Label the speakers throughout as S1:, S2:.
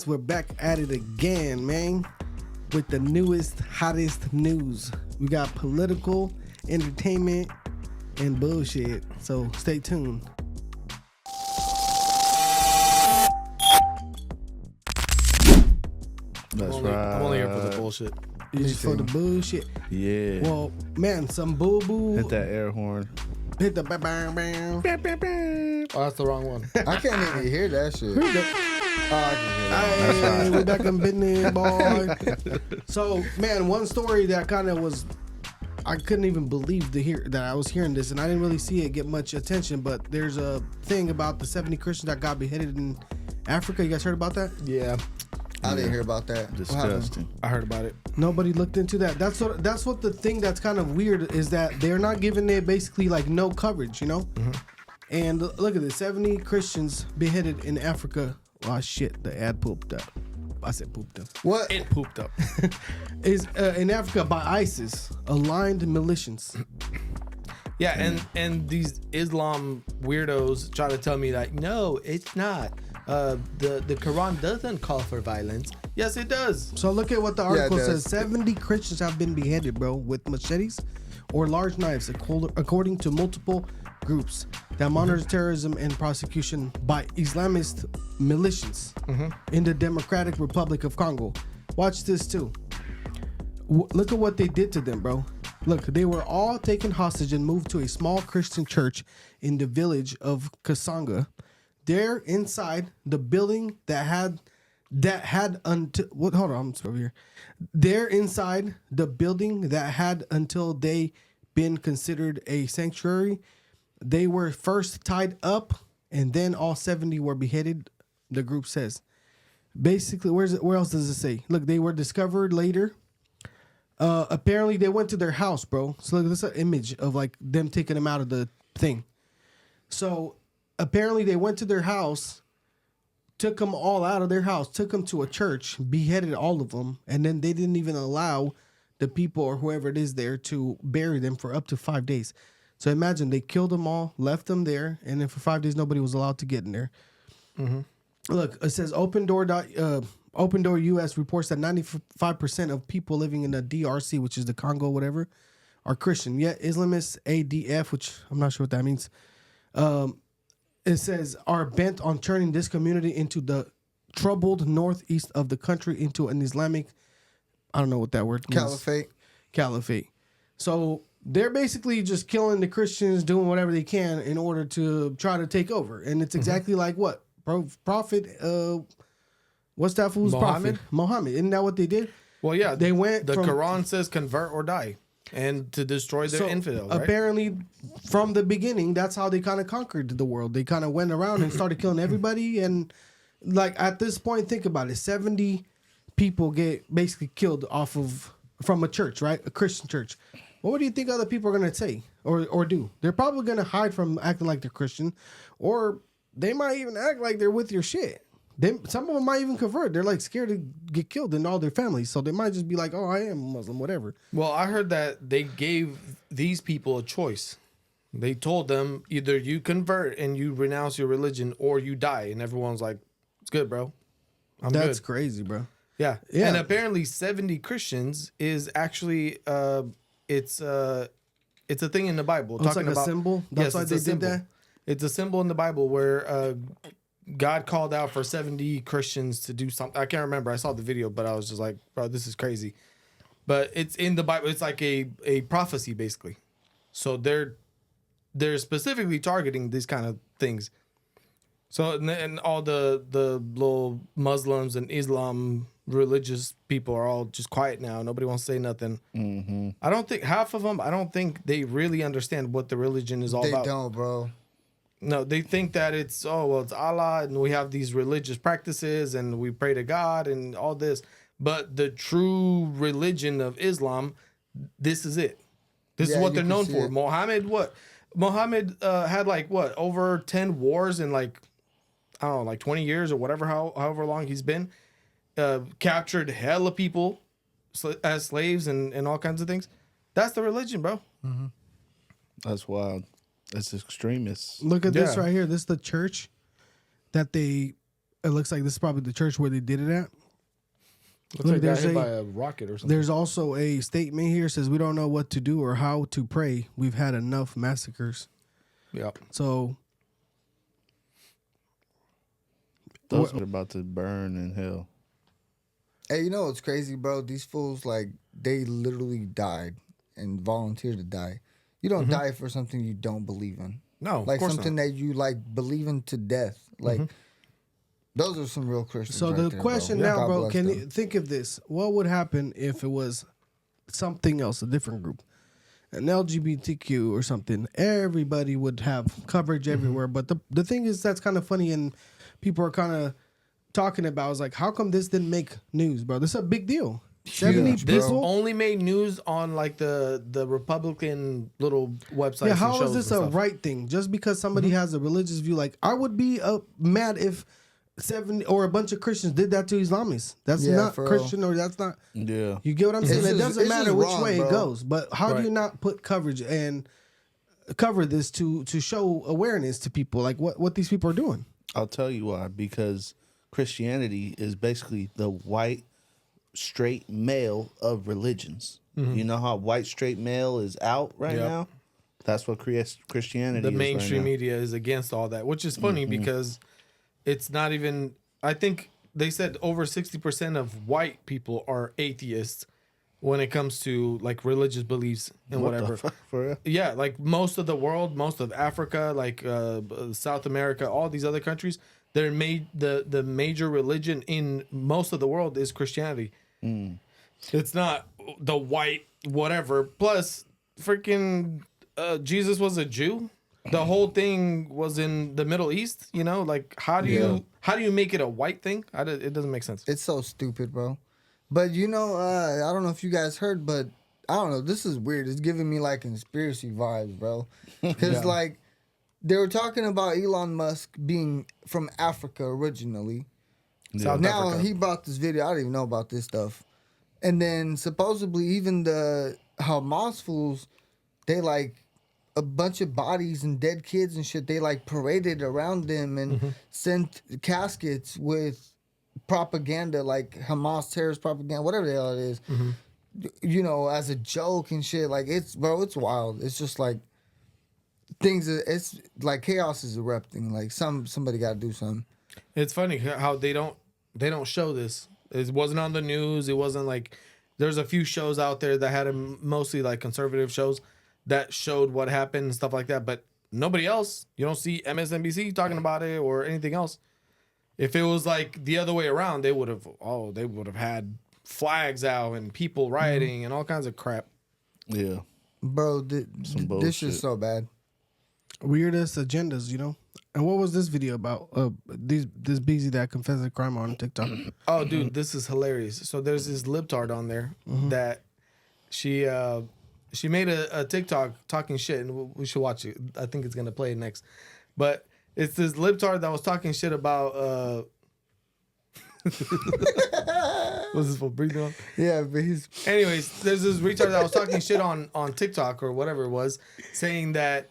S1: militants, we're back at it again, man, with the newest, hottest news. We got political, entertainment, and bullshit. So stay tuned.
S2: That's right.
S3: I'm only here for the bullshit.
S1: Just for the bullshit.
S2: Yeah.
S1: Well, man, some boo-boo.
S2: Hit that air horn.
S1: Hit the bang, bang, bang.
S3: Oh, that's the wrong one.
S4: I can't even hear that shit. I can hear that.
S1: Hey, we back in business, boy. So, man, one story that kind of was, I couldn't even believe to hear that I was hearing this, and I didn't really see it get much attention. But there's a thing about the 70 Christians that got beheaded in Africa. You guys heard about that?
S3: Yeah,
S4: I didn't hear about that.
S2: Disgusting.
S3: I heard about it.
S1: Nobody looked into that. That's what the thing that's kind of weird is that they're not giving it basically like no coverage, you know. Mm-hmm. And look at this: 70 Christians beheaded in Africa. Oh shit! The ad pooped up. I said pooped up.
S4: What?
S3: It pooped up.
S1: Is in Africa by ISIS aligned militias.
S3: Yeah, and these Islam weirdos try to tell me like, no, it's not. The Quran doesn't call for violence. Yes, it does.
S1: So look at what the article
S4: it
S1: says.
S4: does.
S1: 70 Christians have been beheaded, bro, with machetes or large knives, according to multiple groups that monitors terrorism and prosecution by Islamist militias in the Democratic Republic of Congo. Watch this too. Look at what they did to them, bro. Look, they were all taken hostage and moved to a small Christian church in the village of Kasanga. There, inside the building hold on, I'm over here. They're inside the building that had until they been considered a sanctuary. They were first tied up, and then all 70 were beheaded. The group says, basically, where else does it say? Look, they were discovered later. Apparently, they went to their house, bro. So look, this is an image of like them taking them out of the thing. So apparently, they went to their house, took them all out of their house, took them to a church, beheaded all of them, and then they didn't even allow the people or whoever it is there to bury them for up to 5 days. So imagine they killed them all, left them there, and then for 5 days nobody was allowed to get in there. Mm-hmm. Look, it says Open Door US reports that 95% of people living in the DRC, which is the Congo, whatever, are Christian. Yet Islamist ADF, which I'm not sure what that means, it says are bent on turning this community into the troubled northeast of the country into an Islamic, I don't know what that word means. Caliphate. So they're basically just killing the Christians, doing whatever they can in order to try to take over. And it's exactly like what? Prophet, what's that fool's prophet? Muhammad. Isn't that what they did?
S3: Well, yeah.
S1: They went.
S3: The Quran says convert or die, and to destroy their infidel. Right?
S1: Apparently, from the beginning, that's how they kind of conquered the world. They kind of went around and started killing everybody. And like at this point, think about it: 70 people get basically killed from a church, right? A Christian church. What do you think other people are gonna say or do? They're probably gonna hide from acting like they're Christian, or they might even act like they're with your shit. Some of them might even convert. They're like scared to get killed in all their families, so they might just be like, "Oh, I am Muslim, whatever."
S3: Well, I heard that they gave these people a choice. They told them either you convert and you renounce your religion, or you die. And everyone's like, "It's good, bro.
S1: That's
S3: good."
S1: crazy, bro.
S3: Yeah.
S1: Yeah.
S3: And apparently, 70 Christians is actually it's a thing in the Bible.
S1: It's like a symbol. That's why they did that.
S3: It's a symbol in the Bible where God called out for 70 Christians to do something. I can't remember. I saw the video, but I was just like, bro, this is crazy. But it's in the Bible. It's like a prophecy, basically. So they're specifically targeting these kind of things. So and all the little Muslims and Islam religious people are all just quiet now. Nobody wants to say nothing. Mm-hmm. I don't think half of them. I don't think they really understand what the religion is all about.
S4: They don't, bro.
S3: No, they think that it's it's Allah and we have these religious practices and we pray to God and all this. But the true religion of Islam, this is it. This is what they're known for. Muhammad had over 10 wars in like 20 years or whatever, however long he's been. Captured hella people as slaves and all kinds of things. That's the religion, bro.
S2: Mm-hmm. That's wild. That's extremists.
S1: Look at this right here. This is the church that they It looks like this is probably the church where they did it at.
S3: Looks like
S1: there's
S3: got hit
S1: a-
S3: by a rocket or something.
S1: There's also a statement here says we don't know what to do or how to pray. We've had enough massacres.
S3: Yep.
S1: So
S2: Those are about to burn in hell.
S4: Hey, you know what's crazy, bro? These fools, like, they literally died and volunteered to die. You don't die for something you don't believe in.
S3: No, of
S4: Like
S3: course
S4: something
S3: not.
S4: that you like believe in to death. Like those are some real Christians.
S1: So
S4: right
S1: the
S4: there,
S1: question
S4: bro.
S1: now,
S4: God
S1: bro,
S4: bless
S1: can
S4: them.
S1: you think of this? What would happen if it was something else, a different group, an LGBTQ or something? Everybody would have coverage everywhere. But the thing is, that's kind of funny, and people are kind of talking about is like, how come this didn't make news, bro? This is a big deal. 70
S4: Huge,
S3: This
S1: people.
S3: only made news on like the Republican little websites.
S1: Yeah,
S3: and
S1: how
S3: shows
S1: is this
S3: and
S1: a
S3: stuff.
S1: right thing? Just because somebody has a religious view, like I would be mad if 70 or a bunch of Christians did that to Islamists. That's
S4: Yeah,
S1: not
S4: for real.
S1: Christian, or that's not.
S2: Yeah.
S1: You get what I'm saying?
S4: It's
S1: It
S4: just-
S1: doesn't
S4: it's
S1: matter
S4: just
S1: which
S4: wrong,
S1: way
S4: bro.
S1: it goes, but how do you not put coverage and cover this to show awareness to people, like what these people are doing?
S2: I'll tell you why. Because Christianity is basically the white straight male of religions. You know how white straight male is out right
S3: Yep.
S2: now? That's what Christianity
S3: The
S2: is
S3: mainstream
S2: right now.
S3: media is against all that, which is funny because it's not even. I think they said over 60% of white people are atheists when it comes to like religious beliefs and
S2: What the
S3: whatever.
S2: fuck, for real?
S3: Yeah, like most of the world, most of Africa, like South America, all these other countries, they're made the major religion in most of the world is Christianity. It's not the white whatever. Plus, freaking Jesus was a Jew. The whole thing was in the Middle East. You know, like how do you make it a white thing? It doesn't make sense.
S4: It's so stupid, bro. But you know, I don't know if you guys heard, but I don't know. This is weird. It's giving me like conspiracy vibes, bro. Because like they were talking about Elon Musk being from Africa originally.
S3: South
S4: Now
S3: Africa.
S4: he brought this video. I didn't even know about this stuff. And then supposedly even the Hamas fools, they like a bunch of bodies and dead kids and shit. They like paraded around them and sent caskets with propaganda, like Hamas terrorist propaganda, whatever the hell it is. You know, as a joke and shit. Like it's it's wild. It's just like things. It's like chaos is erupting. Like somebody got to do something.
S3: It's funny how they don't show this. It wasn't on the news. It wasn't like there's a few shows out there that had mostly like conservative shows that showed what happened and stuff like that. But nobody else. You don't see MSNBC talking about it or anything else. If it was like the other way around, they would have had flags out and people rioting and all kinds of crap.
S2: Yeah.
S4: Bro,
S2: Some
S4: this
S2: bullshit.
S4: is so bad.
S1: Weirdest agendas, you know. And what was this video about? This BZ that confessed a crime on TikTok.
S3: Oh, dude, this is hilarious. So there's this libtard on there that she made a TikTok talking shit, and we should watch it. I think it's gonna play next, but it's this libtard that was talking shit about. What's this for? Breathing on.
S4: Yeah, but he's
S3: Anyways, there's this retard that was talking shit on TikTok or whatever it was, saying that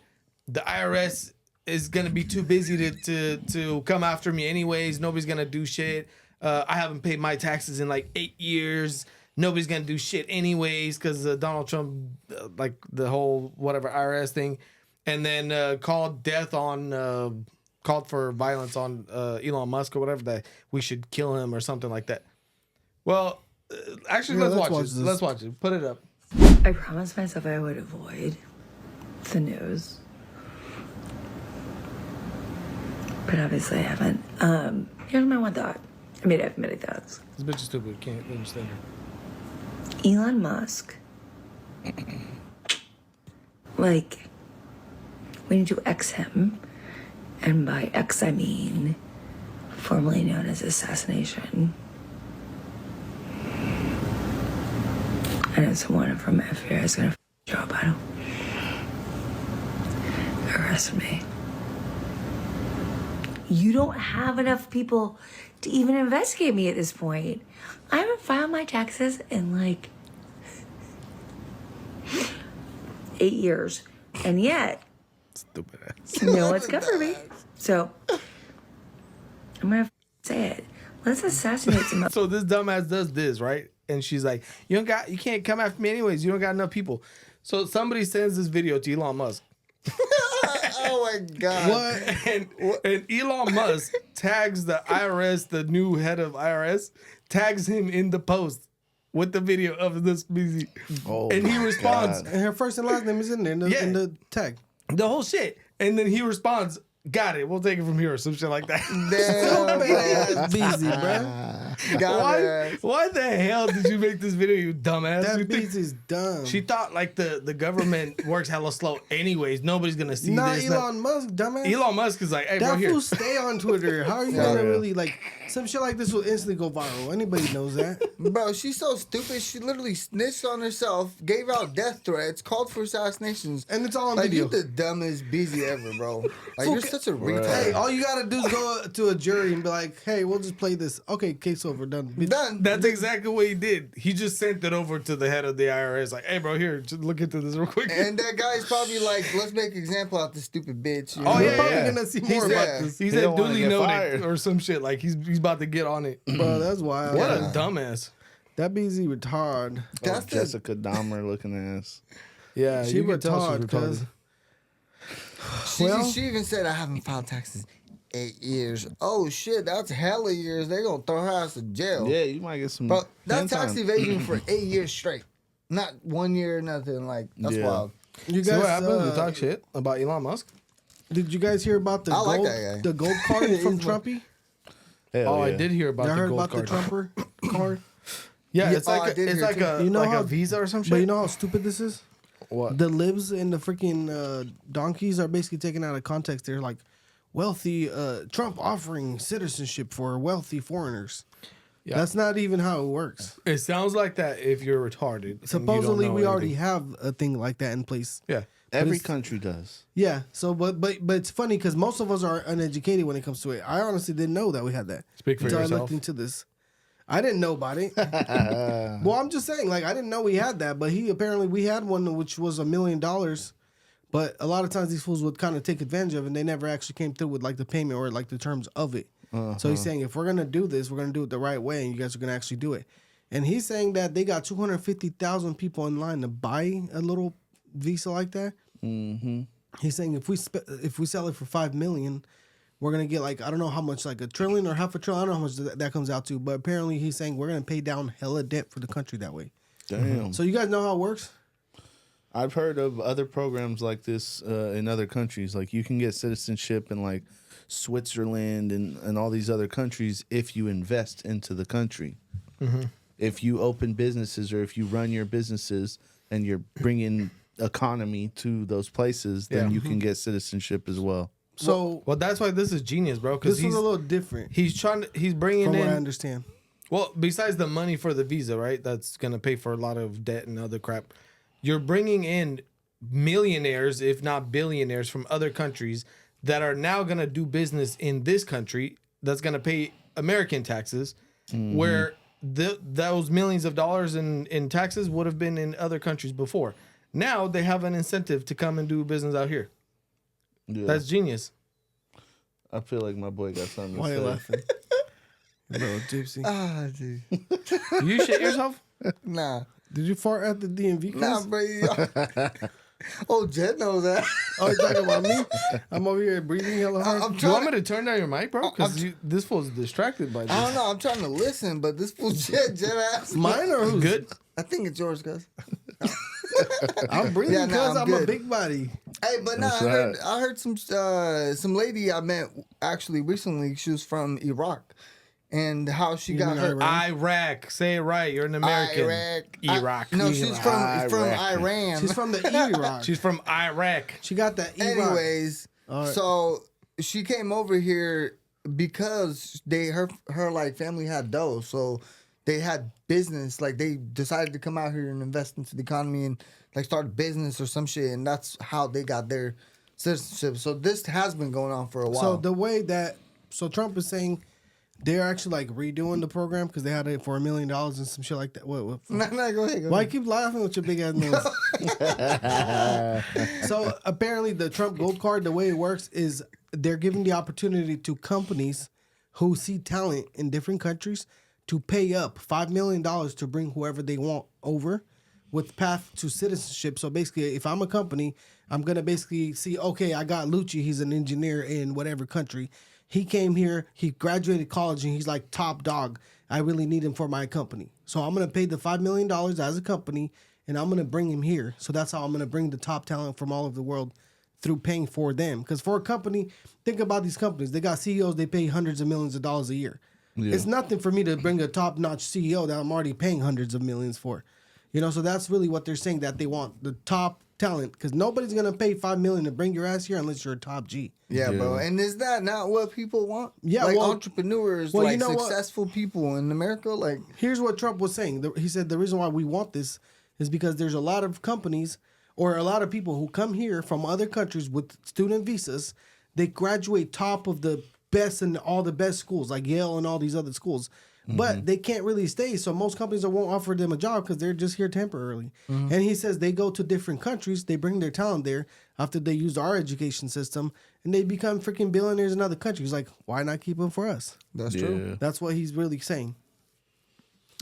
S3: the IRS is gonna be too busy to come after me anyways. Nobody's gonna do shit. I haven't paid my taxes in like 8 years. Nobody's gonna do shit anyways because Donald Trump, like the whole whatever IRS thing, and then called for violence on Elon Musk or whatever, that we should kill him or something like that. Well, actually,
S1: Yeah,
S3: let's watch
S1: this.
S3: it. Let's watch it. Put it up.
S5: I promised myself I would avoid the news. But obviously I haven't. Here's my one thought. I mean, I have many thoughts.
S3: This bitch is stupid. Can't understand her.
S5: Elon Musk. Like, we need to X him. And by X, I mean formerly known as assassination. I know someone from FBI is gonna show up. I don't. Arrest me. You don't have enough people to even investigate me at this point. I haven't filed my taxes in like 8 years. And yet,
S3: Stupid ass.
S5: no one's covered me. So, I'm gonna say it. Let's assassinate some
S3: So this dumbass does this, right? And she's like, you can't come after me anyways. You don't got enough people. So somebody sends this video to Elon Musk.
S4: Oh my god!
S1: What?
S3: And Elon Musk tags the IRS, the new head of IRS, tags him in the post with the video of this busy.
S2: Oh
S3: and he
S2: my
S3: responds,
S2: God.
S1: And her first and last name is in there in the tag.
S3: the whole shit. And then he responds, got it. We'll take it from here or some shit like that.
S4: Damn,
S1: Busy, bro.
S3: Why the hell did you make this video, you dumbass?
S1: That
S3: You think-
S1: bitch is dumb.
S3: She thought like the government works hella slow anyways. Nobody's gonna see
S1: Not
S3: this.
S1: Elon Musk, dumbass.
S3: Elon Musk is like, hey, bro,
S1: That
S3: here.
S1: fool stay on Twitter. How are you gonna really like some shit like this will instantly go viral? Anybody knows that.
S4: Bro, she's so stupid. She literally snitched on herself, gave out death threats, called for assassinations,
S1: And it's all on
S4: like
S1: video.
S4: you the dumbest busy ever, bro. Like you're such a retard.
S1: Hey, all you gotta do is go to a jury and be like, "Hey, we'll just play this." Okay, case over, done. Bitch.
S4: Done.
S3: That's exactly what he did. He just sent it over to the head of the IRS, like, hey, bro, here, just look into this real quick.
S4: And that guy's probably like, let's make an example out this stupid bitch. You
S3: Oh,
S4: know?
S3: yeah,
S1: We're probably
S3: yeah.
S1: gonna see
S3: He
S1: more
S3: said,
S1: about this,
S3: he
S2: He
S3: said
S2: don't wanna
S3: duly
S2: get
S3: noted
S2: fired.
S3: or some shit. Like, he's about to get on it.
S1: bro. That's wild.
S3: What a dumbass.
S1: That busy retard.
S4: That's the
S2: Jessica Dahmer looking ass.
S3: Yeah,
S1: She
S3: you can tell she's
S1: retard, cuz.
S4: she even said I haven't filed taxes 8 years. Oh shit, that's hella years. They gonna throw her ass to jail.
S2: Yeah, you might get some.
S4: But that's
S2: pen
S4: tax
S2: time.
S4: evasion for 8 years straight. Not 1 year, nothing. Like that's
S2: Yeah.
S4: wild.
S1: You
S3: See
S1: guys,
S3: what happened? We talk shit about Elon Musk.
S1: did you guys hear about the
S4: I like
S1: gold,
S4: that guy.
S1: the gold card from Trumpy?
S2: Hell
S3: Oh, I
S2: yeah.
S3: did hear about
S1: Y'all
S3: the
S1: heard
S3: gold
S1: about
S3: card.
S1: the Trumper card?
S3: Yeah,
S4: Yeah,
S3: it's
S4: oh, I
S3: like
S4: did
S3: it's
S4: hear
S3: like
S4: too.
S3: a
S1: You know
S3: like
S1: how-
S3: a visa or some shit.
S1: But you know how stupid this is?
S3: What?
S1: The libs and the freaking donkeys are basically taken out of context. They're like wealthy Trump offering citizenship for wealthy foreigners.
S3: Yeah.
S1: That's not even how it works.
S3: It sounds like that if you're retarded. and you don't
S1: Supposedly,
S3: know
S1: we already
S3: anything.
S1: have a thing like that in place.
S3: Yeah.
S2: Every
S1: it's-
S2: country does.
S1: Yeah. So, but it's funny because most of us are uneducated when it comes to it. I honestly didn't know that we had that.
S3: Speak for
S1: until I
S3: yourself.
S1: looked into this. I didn't know about it. Well, I'm just saying, like, I didn't know we had that, but we had one which was $1 million. But a lot of times these fools would kind of take advantage of it, and they never actually came through with like the payment or like the terms of it. So he's saying if we're gonna do this, we're gonna do it the right way, and you guys are gonna actually do it. And he's saying that they got 250,000 people in line to buy a little visa like that.
S2: Mm-hmm.
S1: He's saying if we sell it for $5 million, we're gonna get like I don't know how much, like $1 trillion or half a trillion. I don't know how much that comes out to, but apparently he's saying we're gonna pay down hella debt for the country that way.
S2: Damn.
S1: So you guys know how it works?
S2: I've heard of other programs like this in other countries. Like you can get citizenship in like Switzerland and all these other countries if you invest into the country.
S3: Mm-hmm.
S2: If you open businesses or if you run your businesses and you're bringing economy to those places, then
S3: Yeah.
S2: you can get citizenship as well.
S1: So
S3: Well, that's why this is genius, bro. Because
S1: this was a little different
S3: he's bringing
S1: from what I
S3: in.
S1: understand.
S3: Well, besides the money for the visa, right? That's gonna pay for a lot of debt and other crap. You're bringing in millionaires, if not billionaires, from other countries that are now gonna do business in this country. That's gonna pay American taxes, where those millions of dollars in taxes would have been in other countries before. Now they have an incentive to come and do business out here.
S2: Yeah.
S3: That's genius.
S2: I feel like my boy got something
S1: Why
S2: to
S1: are you
S2: say.
S1: laughing? Little gypsy.
S4: Ah, dude.
S3: You shit yourself?
S4: Nah.
S1: Did you fart at the DMV?
S4: Nah,
S1: Cuz?
S4: bro. Oh, Jed knows that.
S1: Oh, you talking about me? I'm over here breathing hella hard.
S4: I'm
S3: Do you want
S4: trying.
S3: me to turn down your mic, bro? Because this fool's distracted by this.
S4: I don't know. I'm trying to listen, but this fool Jed ass.
S1: Mine or who's?
S3: Good.
S4: I think it's yours, guys.
S1: I'm breathing
S4: Yeah,
S1: because
S4: nah,
S1: I'm a
S4: good.
S1: big body.
S4: Hey, but no,
S2: That's
S4: I heard some lady I met actually recently. She was from Iraq, and how she got
S1: mean
S4: her.
S1: Iraq?
S3: Iraq. Say it right. You're an American.
S4: Iraq. No, she's from
S2: Iraq.
S4: Iran.
S1: She's from the Iraq.
S3: She's from Iraq.
S1: She got that Iraq.
S4: Anyways,
S1: All right.
S4: so she came over here because her like family had dough, so they had business. Like they decided to come out here and invest into the economy and like start a business or some shit, and that's how they got their citizenship. So this has been going on for a while.
S1: So the way that Trump is saying they're actually like redoing the program because they had it for $1 million and some shit like that. What?
S4: no, go ahead. Go
S1: Why
S4: ahead.
S1: keep laughing with your big ass nose? So apparently the Trump Gold Card, the way it works is they're giving the opportunity to companies who see talent in different countries to pay up $5 million to bring whoever they want over with path to citizenship. So basically, if I'm a company, I'm going to basically see, okay, I got Lucci. He's an engineer in whatever country. He came here, he graduated college, and he's like top dog. I really need him for my company. So I'm going to pay the $5 million as a company, and I'm going to bring him here. So that's how I'm going to bring the top talent from all over the world through paying for them. Because for a company, think about these companies. They got CEOs, they pay hundreds of millions of dollars a year. Yeah. It's nothing for me to bring a top-notch CEO that I'm already paying hundreds of millions for. You know, so that's really what they're saying, that they want the top talent, because nobody's going to pay $5 million to bring your ass here unless you're a top G.
S4: Yeah, bro. And is that not what people want?
S1: Yeah,
S4: like
S1: well,
S4: entrepreneurs,
S1: well,
S4: like
S1: you know
S4: successful people in America. Like,
S1: here's what Trump was saying. He said the reason why we want this is because there's a lot of companies or a lot of people who come here from other countries with student visas. They graduate top of the best in all the best schools, like Yale and all these other schools. But they can't really stay. So most companies won't offer them a job because they're just here temporarily. And he says they go to different countries. They bring their talent there after they use our education system. And they become freaking billionaires in other countries. Like, why not keep them for us?
S4: that's true.
S1: That's what he's really saying.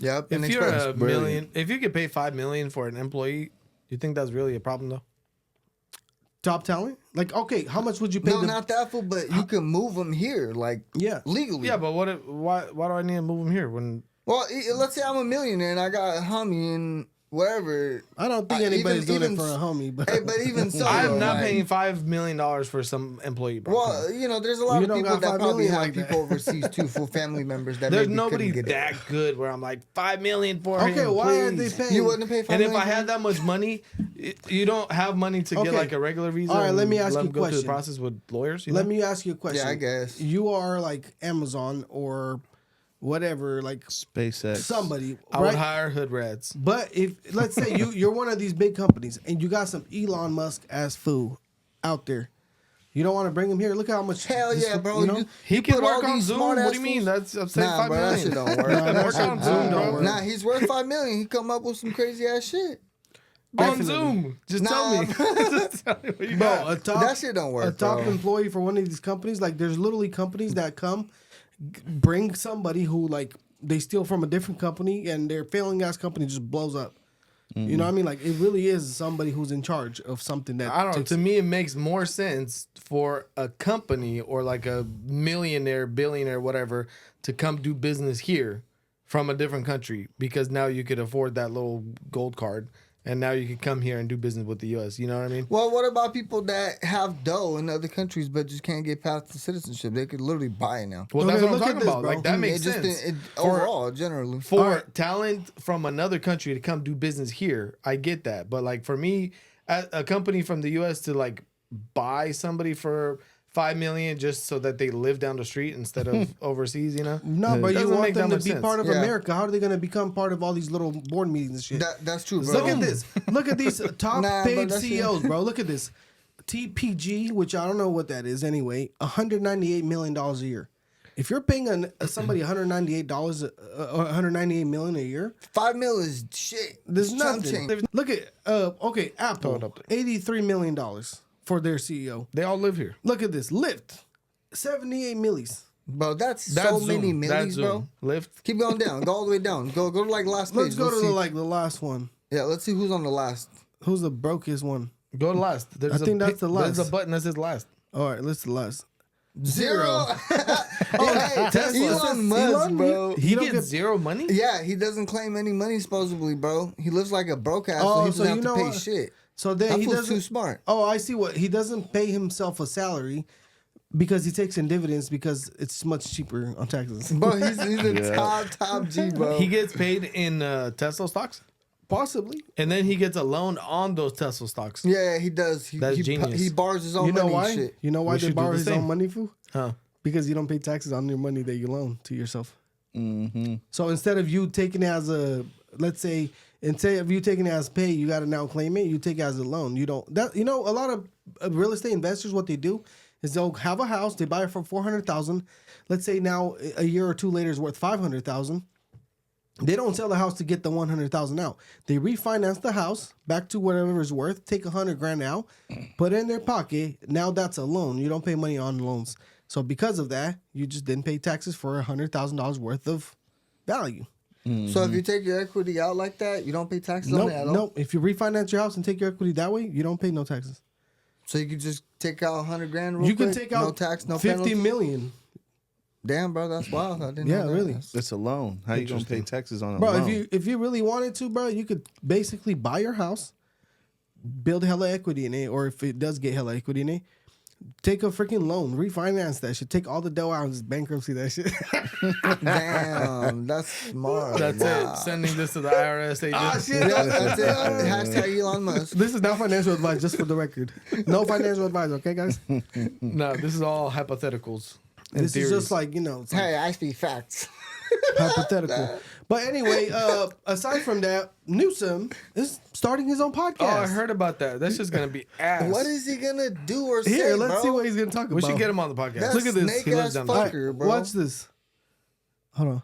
S4: Yep.
S3: If you're a million, if you could pay $5 million for an employee, do you think that's really a problem though?
S1: Top talent? Like, okay, how much would you pay?
S4: No, not that full, but you can move them here, like, legally.
S3: Yeah, but why do I need to move them here when?
S4: Well, let's say I'm a millionaire and I got a homie and whatever.
S1: I don't think anybody's doing it for a homie, but
S4: hey, but even so,
S3: I'm not
S4: like,
S3: paying $5 million for some employee. Bro.
S4: Well, you know, there's a lot of people that probably have like people overseas too, full family members that
S3: there's
S4: maybe
S3: nobody
S4: couldn't get
S3: that good where I'm like $5 million for him.
S1: Okay, why are they paying?
S4: You wouldn't pay $5
S3: And
S4: million?
S3: if I had that much money, you don't have money to get like a regular visa.
S1: All right, let me ask you a
S3: go through the
S1: question.
S3: process with lawyers.
S1: Let me ask you a question.
S4: Yeah, I guess.
S1: You are like Amazon or whatever, like
S2: SpaceX.
S1: somebody.
S3: I would hire hood rats.
S1: But if let's say you're one of these big companies and you got some Elon Musk ass fool out there, you don't want to bring him here. Look how much.
S4: Hell yeah, bro.
S1: You know?
S3: He
S4: put
S3: can work
S4: all
S3: on
S4: these
S3: Zoom.
S4: smart-ass
S3: What do you mean?
S4: fools-
S3: That's saying
S4: Nah,
S3: $5
S4: bro, that
S3: million.
S4: shit don't work.
S3: Work on Zoom, bro.
S4: Nah, he's worth $5 million. He come up with some crazy ass shit.
S3: On Zoom. Just tell me. Just tell me what you got.
S1: Bro, a top,
S4: That shit don't work,
S1: A top
S4: bro.
S1: employee for one of these companies, like there's literally companies that come, bring somebody who like they steal from a different company and their failing ass company just blows up. You know what I mean? Like it really is somebody who's in charge of something that
S3: I don't know. To me, it makes more sense for a company or like a millionaire, billionaire, whatever, to come do business here from a different country because now you could afford that little gold card and now you can come here and do business with the U.S. You know what I mean?
S4: Well, what about people that have dough in other countries but just can't get past the citizenship? They could literally buy it now.
S3: Well,
S1: Okay,
S3: that's what I'm
S1: look at
S3: talking
S1: this,
S3: about.
S1: bro.
S3: Like that makes
S4: It
S3: sense.
S4: overall, generally.
S3: For talent from another country to come do business here, I get that. But like for me, a company from the U.S. to like buy somebody for $5 million just so that they live down the street instead of overseas, you know?
S1: No, but you
S3: Doesn't
S1: want
S3: make
S1: them
S3: that
S1: to
S3: much
S1: be
S3: sense.
S1: part of
S4: Yeah.
S1: America. How are they going to become part of all these little board meetings and shit?
S4: That's true, bro.
S1: Look at this. Look at these top
S4: Nah, but
S1: paid
S4: that's
S1: CEOs, bro. Look at this. TPG, which I don't know what that is anyway, $198 million a year. If you're paying somebody $198, $198 million a year,
S4: $5 million is shit.
S1: there's
S4: Chump
S1: nothing.
S4: change.
S1: Look at Apple, $83 million for their CEO.
S3: They all live here.
S1: Look at this, Lyft, 78 millies.
S4: Bro, that's
S3: That's
S4: so
S3: Zoom.
S4: many
S3: That's
S4: millions, bro.
S3: Zoom. Lift.
S4: Keep going down. Go all the way down. Go to like last page.
S1: Let's go to
S4: see.
S1: the last one.
S4: Yeah, let's see who's on the last.
S1: Who's the brokest one?
S3: Go to last.
S1: I think that's the last.
S3: There's a button that says last.
S1: All right, let's the last.
S4: Zero.
S1: Oh,
S4: hey,
S1: Tesla.
S4: Elon Musk, bro.
S3: He
S1: don't
S3: gets
S1: get-
S3: zero money?
S4: Yeah, he doesn't claim any money supposedly, bro. He lives like a broke ass, so he doesn't have to pay shit.
S1: So then
S4: That
S1: he
S4: fool's
S1: doesn't.
S4: too smart.
S1: Oh, I see what he doesn't pay himself a salary because he takes in dividends because it's much cheaper on taxes.
S4: Bro, he's the top G, bro.
S3: He gets paid in Tesla stocks?
S1: Possibly.
S3: And then he gets a loan on those Tesla stocks.
S4: Yeah, he does.
S3: That's genius.
S4: He borrows his own
S1: You know
S4: money
S1: why?
S4: and shit.
S1: You know why
S3: We
S1: they
S3: should do
S1: borrow
S3: the
S1: his
S3: same.
S1: own money, fool?
S3: Huh.
S1: Because you don't pay taxes on your money that you loan to yourself.
S2: Mm-hmm.
S1: So instead of you taking it as a, let's say, instead of you taking it as pay, you got to now claim it. You take it as a loan. You don't. That a lot of real estate investors, what they do is they'll have a house, they buy it for $400,000. Let's say now a year or two later is worth $500,000. They don't sell the house to get the $100,000 out. They refinance the house back to whatever it's worth. Take $100,000 out, put it in their pocket. Now that's a loan. You don't pay money on loans. So because of that, you just didn't pay taxes for $100,000 worth of value.
S4: So if you take your equity out like that, you don't pay taxes on it at all?
S1: Nope. If you refinance your house and take your equity that way, you don't pay no taxes.
S4: So you could just take out 100 grand real
S1: You can
S4: quick?
S1: take out
S4: no tax, no
S1: 50
S4: penalty?
S1: million.
S4: Damn, bro, that's wild. I didn't
S1: Yeah,
S4: know that.
S1: really.
S2: It's a loan. How you gonna pay taxes on a
S1: Bro,
S2: loan?
S1: if you really wanted to, bro, you could basically buy your house, build hella equity in it, or if it does get hella equity in it, take a freaking loan, refinance that shit, take all the dough out and just bankruptcy that shit.
S4: Damn, that's smart.
S3: That's
S4: Wow.
S3: it. Sending this to the IRS agent.
S1: Ah, shit.
S4: Yeah, that's it. Hashtag Elon Musk.
S1: This is not financial advice, just for the record. No financial advice, okay, guys?
S3: No, this is all hypotheticals. and
S1: This
S3: theories.
S1: is just like, it's like
S4: Hey, I speak facts.
S1: hypothetical. But anyway, aside from that, Newsom is starting his own podcast.
S3: Oh, I heard about that. That's just gonna be ass.
S4: What is he gonna do or say,
S1: Here, let's
S4: bro?
S1: see what he's gonna talk about.
S3: We should get him on the podcast.
S4: That's
S1: Look at this.
S4: snake
S3: He lives
S4: ass
S3: down the
S4: fucker, bro.
S1: Watch this. Hold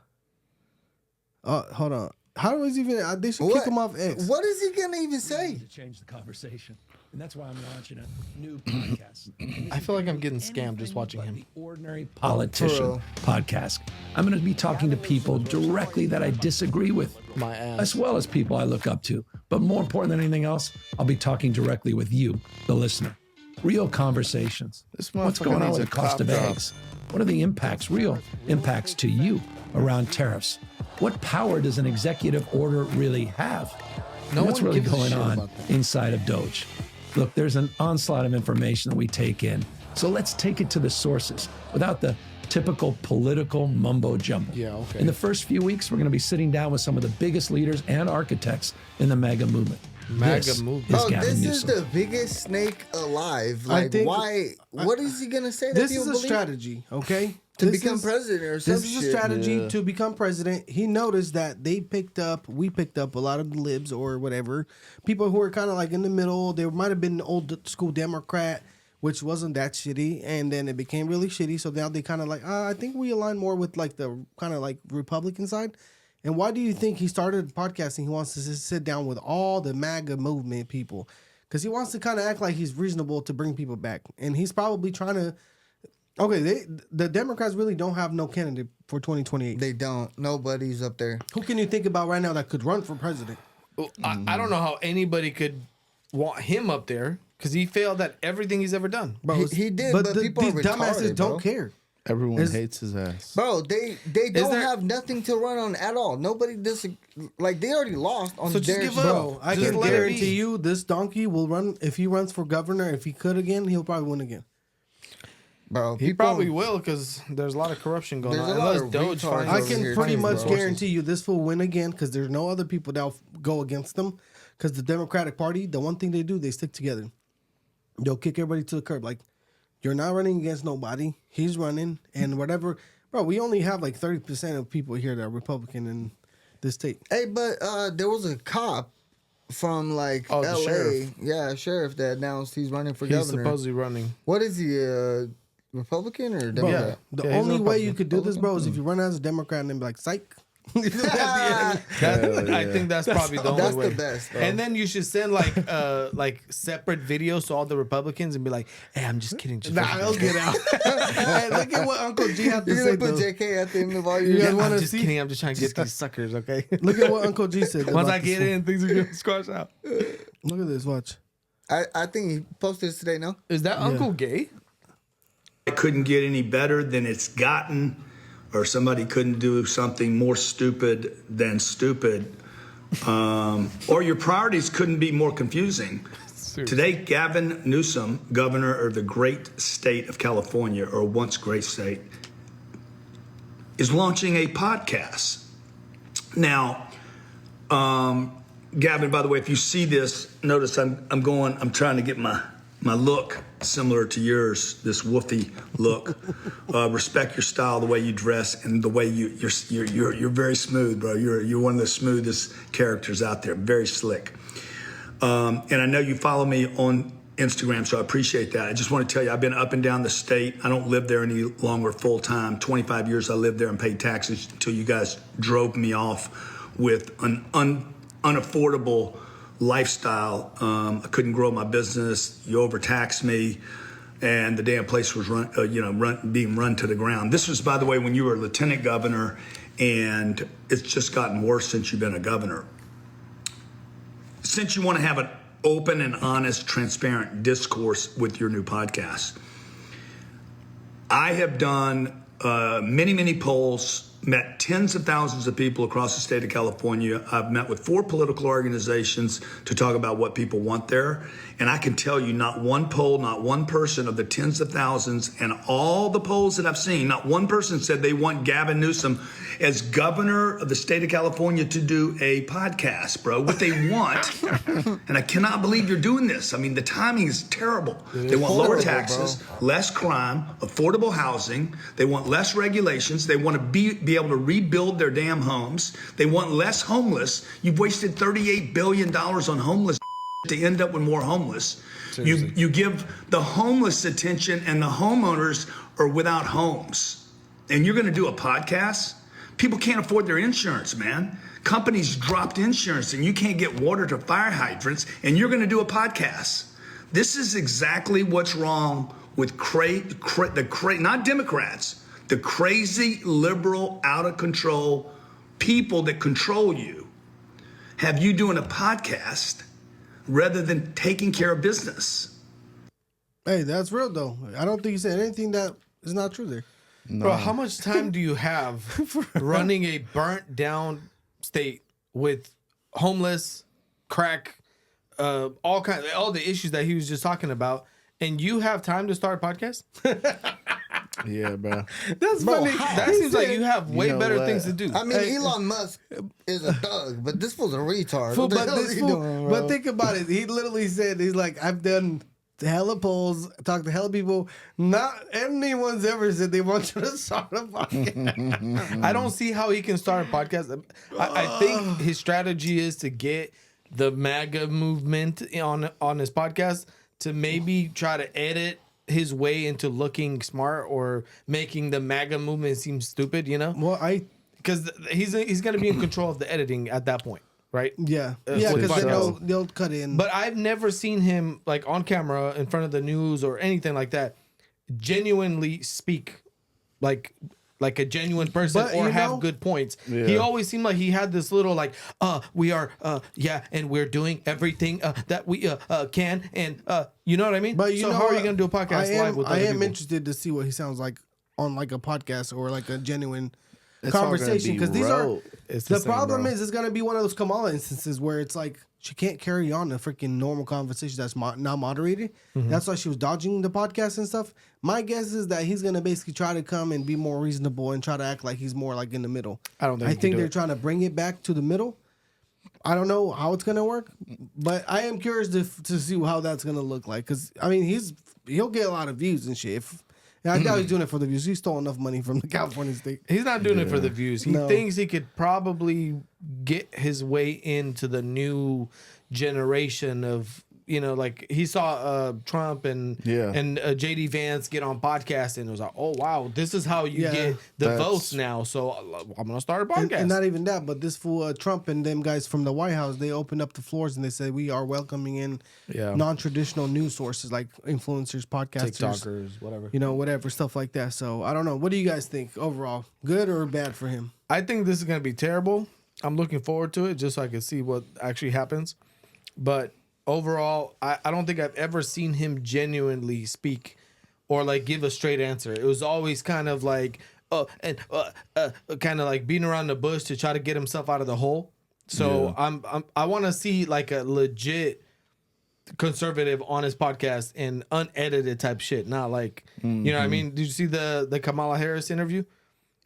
S1: on. Hold on. How do we even? They should kick him off X.
S4: What is he gonna even say?
S6: To change the conversation. And that's why I'm launching a new podcast.
S3: I feel like I'm getting scammed just watching him.
S6: The Ordinary Politician
S4: Bro.
S6: podcast. I'm going to be talking to people directly that I disagree with,
S3: My ass.
S6: as well as people I look up to. But more important than anything else, I'll be talking directly with you, the listener. Real conversations.
S2: This
S6: What's
S2: motherfucker
S6: going on
S2: needs
S6: with
S2: a
S6: the cost
S2: cop
S6: of
S2: drop.
S6: eggs? What are the impacts, real impacts to you around tariffs? What power does an executive order really have?
S3: No
S6: What's
S3: one
S6: really
S3: gives a
S6: going
S3: shit
S6: on
S3: about that.
S6: inside of Doge? Look, there's an onslaught of information that we take in. So let's take it to the sources without the typical political mumbo jumbo.
S3: Yeah, okay.
S6: In the first few weeks, we're going to be sitting down with some of the biggest leaders and architects in the MAGA movement.
S3: MAGA
S6: This
S3: movement.
S6: is
S4: Bro,
S6: Gavin
S4: this is
S6: Newsom.
S4: the biggest snake alive. Like,
S1: think-
S4: why? What is he gonna say that
S1: This
S4: people
S1: is a
S4: believe?
S1: strategy, okay?
S4: To
S1: This
S4: become
S1: is-
S4: president or some
S1: This is a
S4: shit.
S1: strategy to become president. He noticed that we picked up a lot of the libs or whatever, people who are kind of like in the middle. They might have been an old school Democrat, which wasn't that shitty, and then it became really shitty. So now they kind of like, I think we align more with like the kind of like Republican side. And why do you think he started podcasting? He wants to sit down with all the MAGA movement people because he wants to kind of act like he's reasonable to bring people back, and he's probably trying to. Okay, the Democrats really don't have no candidate for 2028.
S4: They don't. Nobody's up there.
S1: Who can you think about right now that could run for president?
S3: I don't know how anybody could want him up there because he failed at everything he's ever done.
S1: Bro,
S4: He did, but people
S1: these
S4: are
S1: dumbasses
S4: retarded,
S1: don't
S4: bro.
S1: care.
S2: Everyone
S1: Is-
S2: hates his ass.
S4: Bro, they don't
S3: there-
S4: have nothing to run on at all. Nobody like they already lost on
S3: So just
S4: their
S3: give
S4: shit.
S3: up.
S1: Bro, I
S3: Just
S1: can
S3: let it
S1: guarantee
S3: be.
S1: you this donkey will run. If he runs for governor, if he could again, he'll probably win again.
S4: Bro,
S3: He probably will because there's a lot of corruption going
S4: There's
S3: on.
S4: a lot
S3: Unless
S4: of
S3: Doge
S4: retards
S3: finds
S1: I
S4: over
S1: can
S4: here
S1: pretty
S4: too,
S1: much
S4: bro.
S1: guarantee you this will win again because there's no other people that'll go against them. Because the Democratic Party, the one thing they do, they stick together. They'll kick everybody to the curb. Like, you're not running against nobody. He's running, and whatever. Bro, we only have like 30% of people here that are Republican in this state.
S4: Hey, but there was a cop from like
S3: Oh, the
S4: LA.
S3: sheriff.
S4: Yeah, sheriff that announced he's running for
S3: he's
S4: governor.
S3: supposedly running.
S4: What is he, Republican or
S1: Bro,
S4: Democrat?
S1: the
S3: Yeah, he's
S1: only
S3: a
S1: way you
S3: Republican.
S1: could do this, bro, is if you run as a Democrat and then be like, psych. At the end.
S3: I think that's probably the only
S4: That's
S3: way.
S4: the best, bro.
S3: And then you should send like separate videos to all the Republicans and be like, "Hey, I'm just kidding." Just
S1: Nah,
S3: fucking
S1: I'll
S3: kidding.
S1: get out. Hey, look at what Uncle G had to
S4: You're
S1: say,
S4: gonna put
S1: though.
S4: JK at the end of all
S1: You
S4: your.
S1: guys
S3: Yeah,
S1: wanna
S3: I'm just
S1: see?
S3: kidding. I'm just trying to get these suckers. Okay.
S1: Look at what Uncle G said.
S3: Once
S1: about
S3: I get
S1: this
S3: in, things are gonna squash out.
S1: one. Look at this. Watch.
S4: I think he posted this today. No.
S3: Is that Uncle Gay?
S7: It couldn't get any better than it's gotten, or somebody couldn't do something more stupid than stupid, or your priorities couldn't be more confusing. Today, Gavin Newsom, governor of the great state of California, or once great state, is launching a podcast. Now, Gavin, by the way, if you see this, notice I'm trying to get my look similar to yours, this woofy look. Respect your style, the way you dress, and the way you're very smooth, bro. You're one of the smoothest characters out there, very slick. And I know you follow me on Instagram, so I appreciate that. I just want to tell you, I've been up and down the state. I don't live there any longer full time. 25 years I lived there and paid taxes until you guys drove me off with an unaffordable lifestyle. I couldn't grow my business. You overtaxed me. and the damn place was being run to the ground. This was, by the way, when you were lieutenant governor, and it's just gotten worse since you've been a governor. Since you want to have an open and honest, transparent discourse with your new podcast, I have done many polls, met tens of thousands of people across the state of California. I've met with 4 political organizations to talk about what people want there. And I can tell you, not one poll, not one person of the tens of thousands and all the polls that I've seen, not one person said they want Gavin Newsom as governor of the state of California to do a podcast, bro. What they want, and I cannot believe you're doing this. I mean, the timing is terrible. They want lower taxes, less crime, affordable housing. They want less regulations. They want to be able to rebuild their damn homes. They want less homeless. You've wasted $38 billion on homeless to end up with more homeless. You give the homeless attention, and the homeowners are without homes. And you're going to do a podcast? People can't afford their insurance, man. Companies dropped insurance, and you can't get water to fire hydrants, and you're going to do a podcast. This is exactly what's wrong with not Democrats, the crazy, liberal, out of control people that control you. Have you doing a podcast rather than taking care of business?
S1: Hey, that's real though. I don't think you said anything that is not true there.
S2: No.
S3: Bro, how much time do you have running a burnt down state with homeless, crack, all the issues that he was just talking about, and you have time to start a podcast?
S2: Yeah, bro.
S1: That's
S3: Bro,
S1: funny.
S3: that seems like you have way better things to do.
S4: I mean, Elon Musk is a thug, but this fool's a retard.
S1: Fool,
S4: What the
S1: but,
S4: hell is he doing, bro?
S1: but think about it. He literally said, he's like, I've done hella polls, talked to hella people. Not anyone's ever said they want you to start a podcast.
S3: I don't see how he can start a podcast. I think his strategy is to get the MAGA movement on his podcast to maybe try to edit his way into looking smart or making the MAGA movement seem stupid, you know?
S1: Well,
S3: because he's going to be in control of the editing at that point, right?
S1: yeah,
S3: for
S1: because
S3: the
S1: then
S3: podcast.
S1: they'll cut in.
S3: But I've never seen him like on camera in front of the news or anything like that genuinely speak like a genuine person
S1: But,
S3: or
S1: you
S3: have
S1: know-
S3: good points.
S2: Yeah.
S3: He always seemed like he had this little like, we are, and we're doing everything that we can, and you know what I mean?
S1: But you
S3: so
S1: know
S3: how are you
S1: what?
S3: going to do a podcast live with
S1: I
S3: other
S1: am
S3: people?
S1: interested to see what he sounds like on like a podcast or like a genuine
S2: It's all gonna
S1: conversation,
S2: be
S1: because these are
S2: rote.
S3: It's
S1: the
S3: same,
S1: problem
S3: bro.
S1: is it's gonna be one of those Kamala instances where it's like she can't carry on a freaking normal conversation that's not moderated.
S3: Mm-hmm.
S1: That's why she was dodging the podcast and stuff. My guess is that he's gonna basically try to come and be more reasonable and try to act like he's more like in the middle.
S3: I don't think
S1: I
S3: he can
S1: think
S3: do
S1: they're
S3: it.
S1: trying to bring it back to the middle. I don't know how it's gonna work, but I am curious to see how that's gonna look like. Because I mean, he'll get a lot of views and shit. And I doubt he's doing it for the views. He stole enough money from the California state.
S3: He's not doing it for the views. He
S1: No.
S3: thinks he could probably get his way into the new generation of, you know, like he saw Trump and JD Vance get on podcasts, and it was like, oh wow, this is how you
S1: Yeah.
S3: get the
S2: That's-
S3: votes now. So I'm gonna start a podcast.
S1: And not even that, but this fool Trump and them guys from the White House, they opened up the floors and they said we are welcoming in
S3: Yeah.
S1: non-traditional news sources like influencers, podcasters,
S3: TikTokers, whatever.
S1: you know, whatever stuff like that. So I don't know. What do you guys think overall? Good or bad for him?
S3: I think this is gonna be terrible. I'm looking forward to it just so I can see what actually happens. But overall, I don't think I've ever seen him genuinely speak or like give a straight answer. It was always kind of like, kind of like beating around the bush to try to get himself out of the hole. So I want to see like a legit conservative on his podcast and unedited type shit, not like you know what I mean. Did you see the Kamala Harris interview?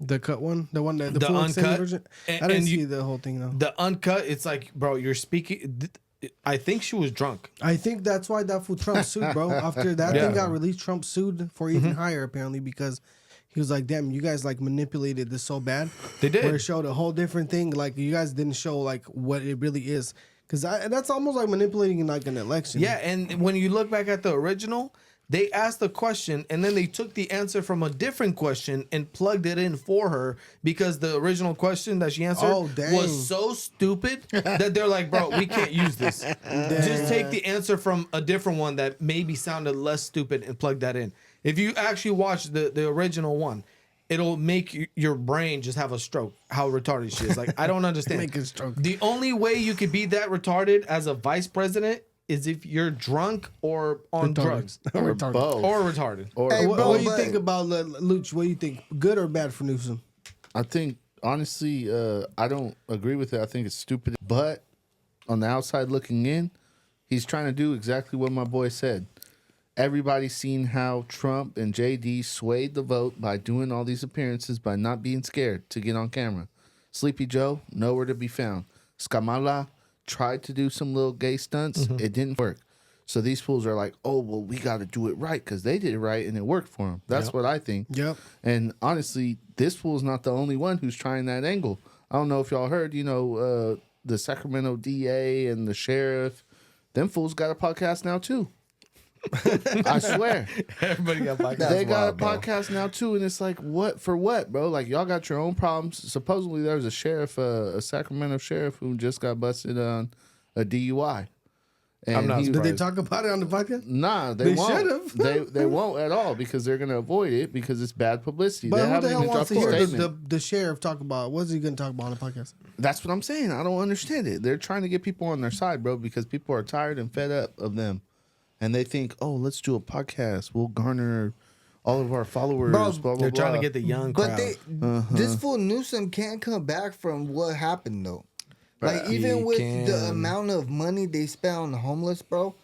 S1: The cut one, the one that
S3: The
S1: full extended
S3: uncut?
S1: version.
S3: And-
S1: I didn't
S3: and
S1: see
S3: you-
S1: the whole thing though.
S3: The uncut, it's like, bro, you're speaking. I think she was drunk.
S1: I think that's why that fool Trump sued, bro. After that thing got released, Trump sued for even higher apparently because he was like, "Damn, you guys like manipulated this so bad."
S3: They did.
S1: Where it showed a whole different thing. Like you guys didn't show like what it really is, because that's almost like manipulating in like an election.
S3: Yeah, and when you look back at the original, They asked the question and then they took the answer from a different question and plugged it in for her because the original question that she answered was so stupid that they're like, bro, we can't use this. Just take the answer from a different one that maybe sounded less stupid and plug that in. If you actually watch the original one, it'll make your brain just have a stroke. How retarded she is. Like, I don't understand.
S1: Make a stroke.
S3: The only way you could be that retarded as a vice president is if you're drunk or on drugs.
S2: Or both.
S3: Or retarded.
S2: Or
S4: Hey,
S1: What,
S4: bro,
S1: what do you
S4: but-
S1: think about Luch? What do you think? Good or bad for Newsom?
S2: I think, honestly, I don't agree with it. I think it's stupid. But on the outside looking in, he's trying to do exactly what my boy said. Everybody's seen how Trump and JD swayed the vote by doing all these appearances, by not being scared to get on camera. Sleepy Joe, nowhere to be found. Skamala tried to do some little gay stunts. It didn't work. So these fools are like, oh, well, we got to do it right because they did it right and it worked for them. That's what I think.
S1: Yep.
S2: And honestly, this fool's not the only one who's trying that angle. I don't know if y'all heard, the Sacramento DA and the sheriff, them fools got a podcast now too. I swear.
S3: Everybody got podcasts.
S2: They got a podcast now too, and it's like, what for what, bro? Like, y'all got your own problems. Supposedly there was a sheriff, a Sacramento sheriff who just got busted on a DUI. And
S3: I'm not
S1: Did they
S3: surprised.
S1: talk about it on the podcast?
S2: Nah,
S1: They
S2: won't.
S1: should've.
S2: They won't at all because they're gonna avoid it because it's bad publicity.
S1: But
S2: They
S1: who the
S2: haven't
S1: hell
S2: even
S1: wants
S2: dropped
S1: to
S2: a
S1: hear
S2: statement.
S1: the sheriff talk about? What's he going to talk about on the podcast?
S2: That's what I'm saying. I don't understand it. They're trying to get people on their side, bro, because people are tired and fed up of them. And they think, oh, let's do a podcast. We'll garner all of our followers.
S4: Bro,
S2: blah, blah,
S3: They're trying to
S2: blah.
S3: get the young
S4: But
S3: crowd.
S4: this fool Newsom can't come back from what happened though. Like even with the amount of money they spent on the homeless, bro.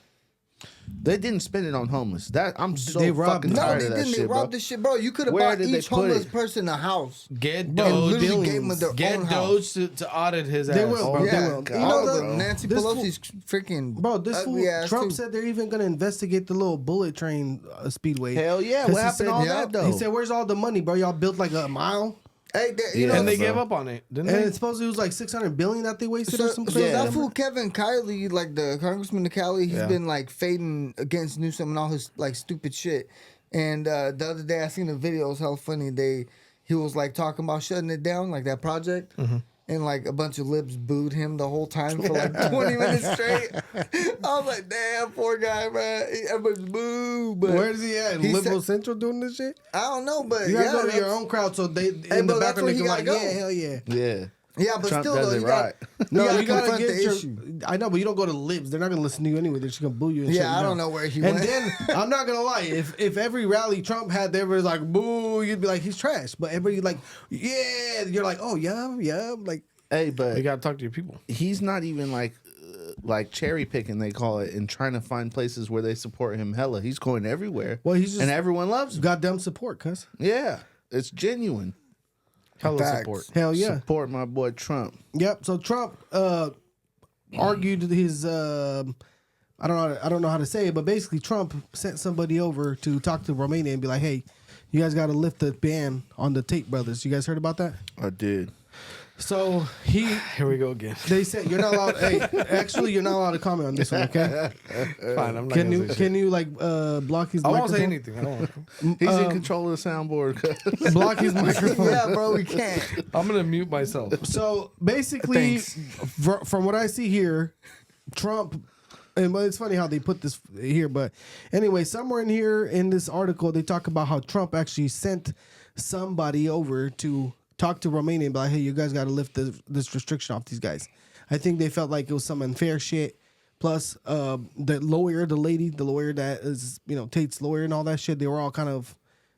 S2: They didn't spend it on homeless. That I'm so
S1: They robbed
S2: fucking
S1: them.
S4: No,
S2: tired
S4: they
S2: of that
S4: didn't. They
S2: shit,
S4: robbed
S2: bro.
S4: the shit, bro. You could have
S2: Where
S4: bought
S2: did they
S4: each
S2: put
S4: homeless
S2: it?
S4: person a house.
S3: Get
S4: And
S3: Doge.
S4: literally gave them their
S3: Get
S4: own house.
S3: Doge to audit his ass.
S1: They will, bro.
S2: Oh,
S1: They
S4: Yeah,
S1: will.
S2: God,
S4: you know
S2: bro.
S4: Nancy
S1: This fool-
S4: Pelosi's freaking
S1: Bro, this fool,
S4: ugly ass
S1: Trump
S4: too.
S1: said they're even going to investigate the little bullet train speedway.
S2: Hell yeah.
S1: 'Cause
S2: What
S1: he
S2: happened
S1: said-
S2: to all
S4: yeah.
S2: that, though?
S1: He said, where's all the money, bro? Y'all built like a mile?
S4: Hey, you
S2: Yeah,
S4: know,
S3: And they
S2: bro.
S3: gave up on it, didn't
S1: And
S3: they?
S1: it's supposed to it was like 600 billion that they wasted or
S4: so
S1: something.
S2: Yeah.
S4: that fool Kevin Kiley, like the congressman of Cali, he's been like fading against Newsom and all his like stupid shit. And the other day I seen a video, it was hella funny. He was like talking about shutting it down, like that project. And like a bunch of libs booed him the whole time for like 20 minutes straight. I was like, damn, poor guy, man. Everybody's boo. But
S1: Where is he at?
S4: he
S1: Liberal
S4: said-
S1: Central doing this shit?
S4: I don't know, but
S1: You gotta
S4: yeah,
S1: go to your
S4: that's-
S1: own crowd so they in the
S4: but that's
S1: background
S4: where
S1: they
S4: he
S1: can like,
S4: gotta
S1: yeah,
S4: go.
S1: hell yeah.
S2: Yeah.
S4: Yeah, but
S2: Trump
S4: still,
S2: does
S4: though,
S2: it
S4: you
S2: right.
S4: no,
S1: you
S4: you
S1: gotta
S4: confront
S1: get
S4: the
S1: your.
S4: issue.
S1: I know, but you don't go to libs. They're not gonna listen to you anyway. They're just gonna boo you. And shut
S4: Yeah,
S1: you
S4: I don't
S1: down.
S4: know where he
S1: And
S4: went.
S1: then I'm not gonna lie. If every rally Trump had, they were like boo, you'd be like he's trash. But everybody like, yeah, you're like, oh yeah, yeah, like.
S2: Hey, but
S3: You gotta talk to your people.
S2: he's not even like cherry picking, they call it, and trying to find places where they support him hella. He's going everywhere.
S1: Well, he's just
S2: and everyone loves him.
S1: goddamn support, cuz.
S2: Yeah. It's genuine.
S3: Hella
S4: Facts.
S3: support.
S1: Hell yeah.
S2: Support my boy Trump.
S1: Yep. So Trump argued his I don't know how to say it, but basically Trump sent somebody over to talk to Romania and be like, hey, you guys got to lift the ban on the Tate brothers. You guys heard about that?
S2: I did.
S1: So
S3: Here we go again.
S1: they said you're not allowed. Hey, actually, you're not allowed to comment on this one. Okay?
S3: Fine, I'm not
S1: Can
S3: gonna
S1: you
S3: say shit.
S1: can you like block his?
S3: I won't say
S1: microphone?
S3: anything. I don't want
S2: He's in control of the soundboard.
S1: Block his microphone.
S4: Yeah, bro, we can't.
S3: I'm gonna mute myself.
S1: So basically,
S4: Thanks.
S1: from what I see here, Trump, and but it's funny how they put this here, but anyway, somewhere in here in this article, they talk about how Trump actually sent somebody over to talk to Romania and be like, hey, you guys got to lift this restriction off these guys. I think they felt like it was some unfair shit. Plus, the lawyer that is, Tate's lawyer and all that shit, they were all kind of,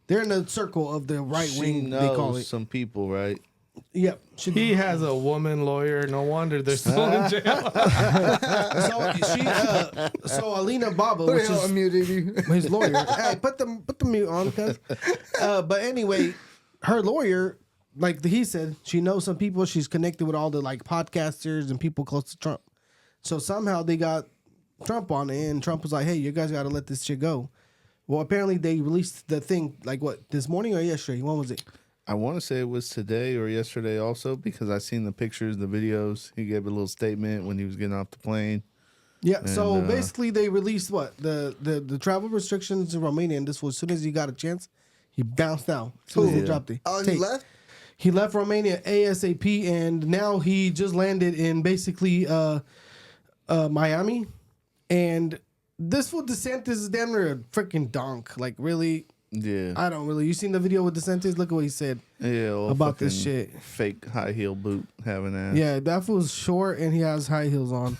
S1: they're in the circle of the right
S2: She
S1: wing,
S2: knows
S1: they call it.
S2: some people, right?
S1: Yep.
S3: He has a woman lawyer. No wonder they're still in jail.
S1: So Alina Baba,
S4: Who the
S1: which
S4: hell
S1: is
S4: unmuted you?
S1: his lawyer. Hey, put the mute on, cuz. But anyway, her lawyer, like he said, she knows some people. She's connected with all the like podcasters and people close to Trump. So somehow they got Trump on it, and Trump was like, "Hey, you guys got to let this shit go." Well, apparently they released the thing like what, this morning or yesterday? When was it?
S2: I want to say it was today or yesterday also because I seen the pictures, the videos. He gave a little statement when he was getting off the plane.
S1: Yeah, so basically they released what? The travel restrictions in Romania, and this was as soon as he got a chance, he bounced out. As soon as they dropped it.
S4: Oh, he
S1: Tate.
S4: left?
S1: He left Romania ASAP, and now he just landed in basically Miami. And this fool DeSantis is damn near a freaking donk. Like, really?
S2: Yeah.
S1: I don't really. You seen the video with DeSantis? Look at what he said about this shit.
S2: Fake high heel boot having ass.
S1: Yeah, that fool's short and he has high heels on.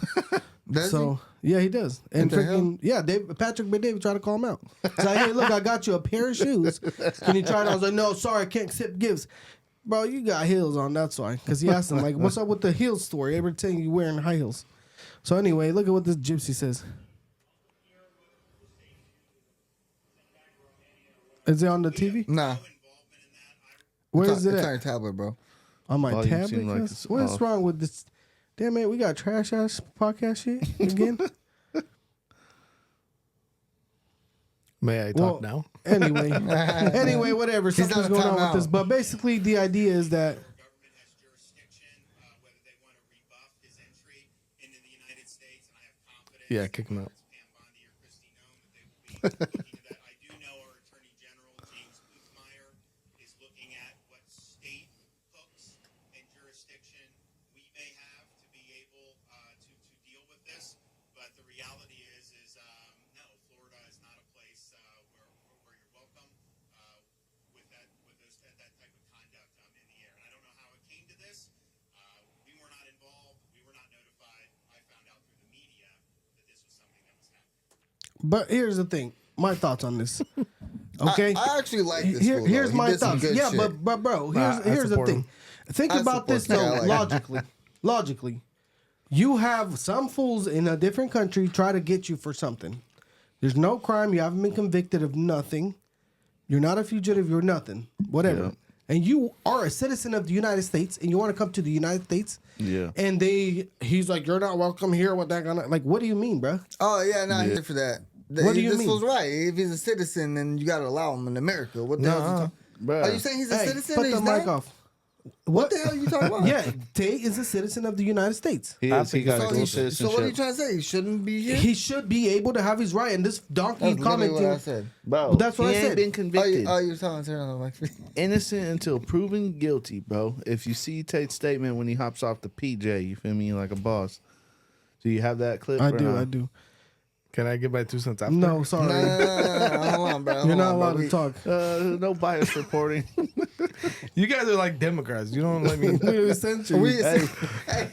S4: Does he?
S1: Yeah, he does. And
S4: What the hell?
S1: freaking Patrick BetDavid tried to call him out. He's like, hey, look, I got you a pair of shoes. Can you try it? I was like, no, sorry, I can't accept gifts. Bro, you got heels on, that's why. Because he asked him, like, what's up with the heels story? Every time you wearing high heels. So anyway, look at what this gypsy says. Is it on the TV?
S4: Nah.
S1: Where is it
S4: It's on
S1: at?
S4: your tablet, bro.
S1: On my
S2: Volume
S1: tablet?
S2: seem like
S1: cuz?
S2: it's
S1: What's
S2: off.
S1: wrong with this? Damn it, we got trash ass podcast shit again.
S3: May I talk now?
S1: Anyway, whatever. Something's
S4: on a
S1: going on with
S4: timeout.
S1: this. But basically, the idea is that
S8: government has jurisdiction, whether they want to rebuff his entry into the United States, and I have confidence.
S3: Yeah, kick him out.
S8: Pam Bondi or Christy Nome that they will be looking at that. I do know our Attorney General James Kuthmeyer is looking at what state hooks and jurisdiction we may have to be able to deal with this. But the reality is no, Florida is not a place where you're welcome with that type of conduct in the air. And I don't know how it came to this. We were not involved. We were not notified. I found out through the media that this was something that was happening.
S1: But here's the thing. My thoughts on this. Okay.
S4: I actually like this fool,
S1: Here's
S4: though. He
S1: my
S4: did some
S1: thoughts.
S4: good
S1: Yeah,
S4: shit.
S1: but bro,
S3: I
S1: here's the
S3: support
S1: thing.
S3: him.
S1: Think
S4: I
S1: about this
S4: support
S1: though,
S4: the guy like that.
S1: logically. You have some fools in a different country try to get you for something. There's no crime. You haven't been convicted of nothing. You're not a fugitive. You're nothing. Whatever.
S2: Yeah.
S1: And you are a citizen of the United States, and you want to come to the United States.
S2: Yeah.
S1: And he's like, you're not welcome here. What that gonna like? What do you mean, bro?
S4: Oh, yeah, not here for that.
S1: What do you
S4: this
S1: mean?
S4: was right. If he's a citizen, then you got to allow him in America. What the hell is he talking?
S2: Bruh.
S4: Are you saying he's a
S1: Hey,
S4: citizen?
S1: put
S4: and
S1: the
S4: he's
S1: mic
S4: not?
S1: off.
S4: What the hell are you talking about?
S1: Yeah, Tate is a citizen of the United States.
S2: He got
S4: So,
S2: dual
S4: so what are you
S2: citizenship.
S4: trying to say? He shouldn't be here?
S1: He should be able to have his right. And this donkey
S4: That's literally
S1: commenting.
S4: what I said.
S2: Bro,
S1: That's what
S2: he
S1: I
S2: ain't
S1: said.
S2: been
S4: Oh,
S2: convicted.
S4: you're telling turn on the mic.
S2: Innocent until proven guilty, bro. If you see Tate's statement when he hops off the PJ, you feel me, like a boss. Do you have that clip?
S1: I
S2: or
S1: do.
S2: not?
S1: I do.
S3: Can I get my 2 cents after?
S1: No, sorry.
S4: Nah, hold on, bro.
S1: You're not allowed to talk.
S2: No bias reporting.
S3: You guys are like Democrats. You don't let me.
S1: We're censoring.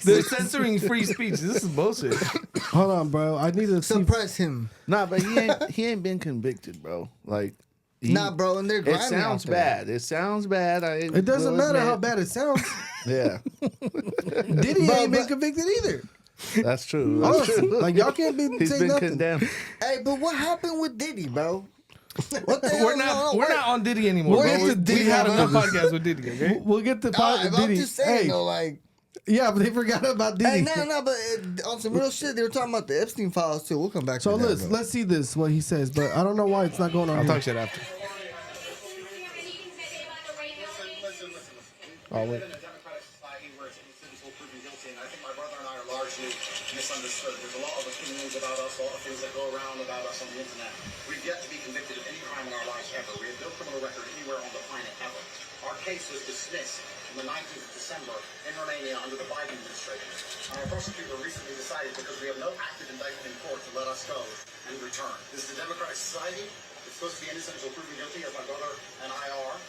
S3: They're censoring free speech. This is bullshit.
S1: Hold on, bro. I need to see.
S4: Suppress him.
S2: Nah, but he ain't been convicted, bro. Like,
S4: Nah, bro, and they're
S2: It
S4: grimy
S2: sounds
S4: out there.
S2: bad. It sounds bad.
S1: It doesn't matter how bad it sounds.
S2: Yeah,
S1: Diddy ain't been convicted either.
S2: that's true. That's
S1: Honestly,
S2: true.
S1: like y'all can't be
S2: He's
S1: saying
S2: been
S1: nothing.
S2: condemned.
S4: Hey, but what happened with Diddy, bro? What the hell?
S3: We're not on Diddy anymore.
S1: We're
S3: Bro.
S1: into Diddy.
S3: We had enough podcasts with Diddy. Okay.
S1: We'll get the
S4: I'm
S1: Diddy.
S4: just saying,
S1: Hey,
S4: though, like,
S1: yeah, but they forgot about Diddy.
S4: hey, no, but on some real shit, they were talking about the Epstein files too. We'll come back
S1: So
S4: to that. bro.
S1: let's see this what he says, but I don't know why it's not going on.
S3: I'll
S1: here.
S3: talk shit after. Oh, wait.
S8: In a democratic society where it's innocent until proven guilty, and I think my brother and I are largely misunderstood. There's a lot of opinions about us, a lot of things that go around about us on the internet. We've yet to be convicted of any crime in our lives ever. We have no criminal record anywhere on the planet ever. Our case was dismissed on the 19th of December in Romania under the Biden administration. Our prosecutor recently decided, because we have no active indictment in court, to let us go and return. This is a democratic society. It's supposed to be innocent until proven guilty, as my brother and I are.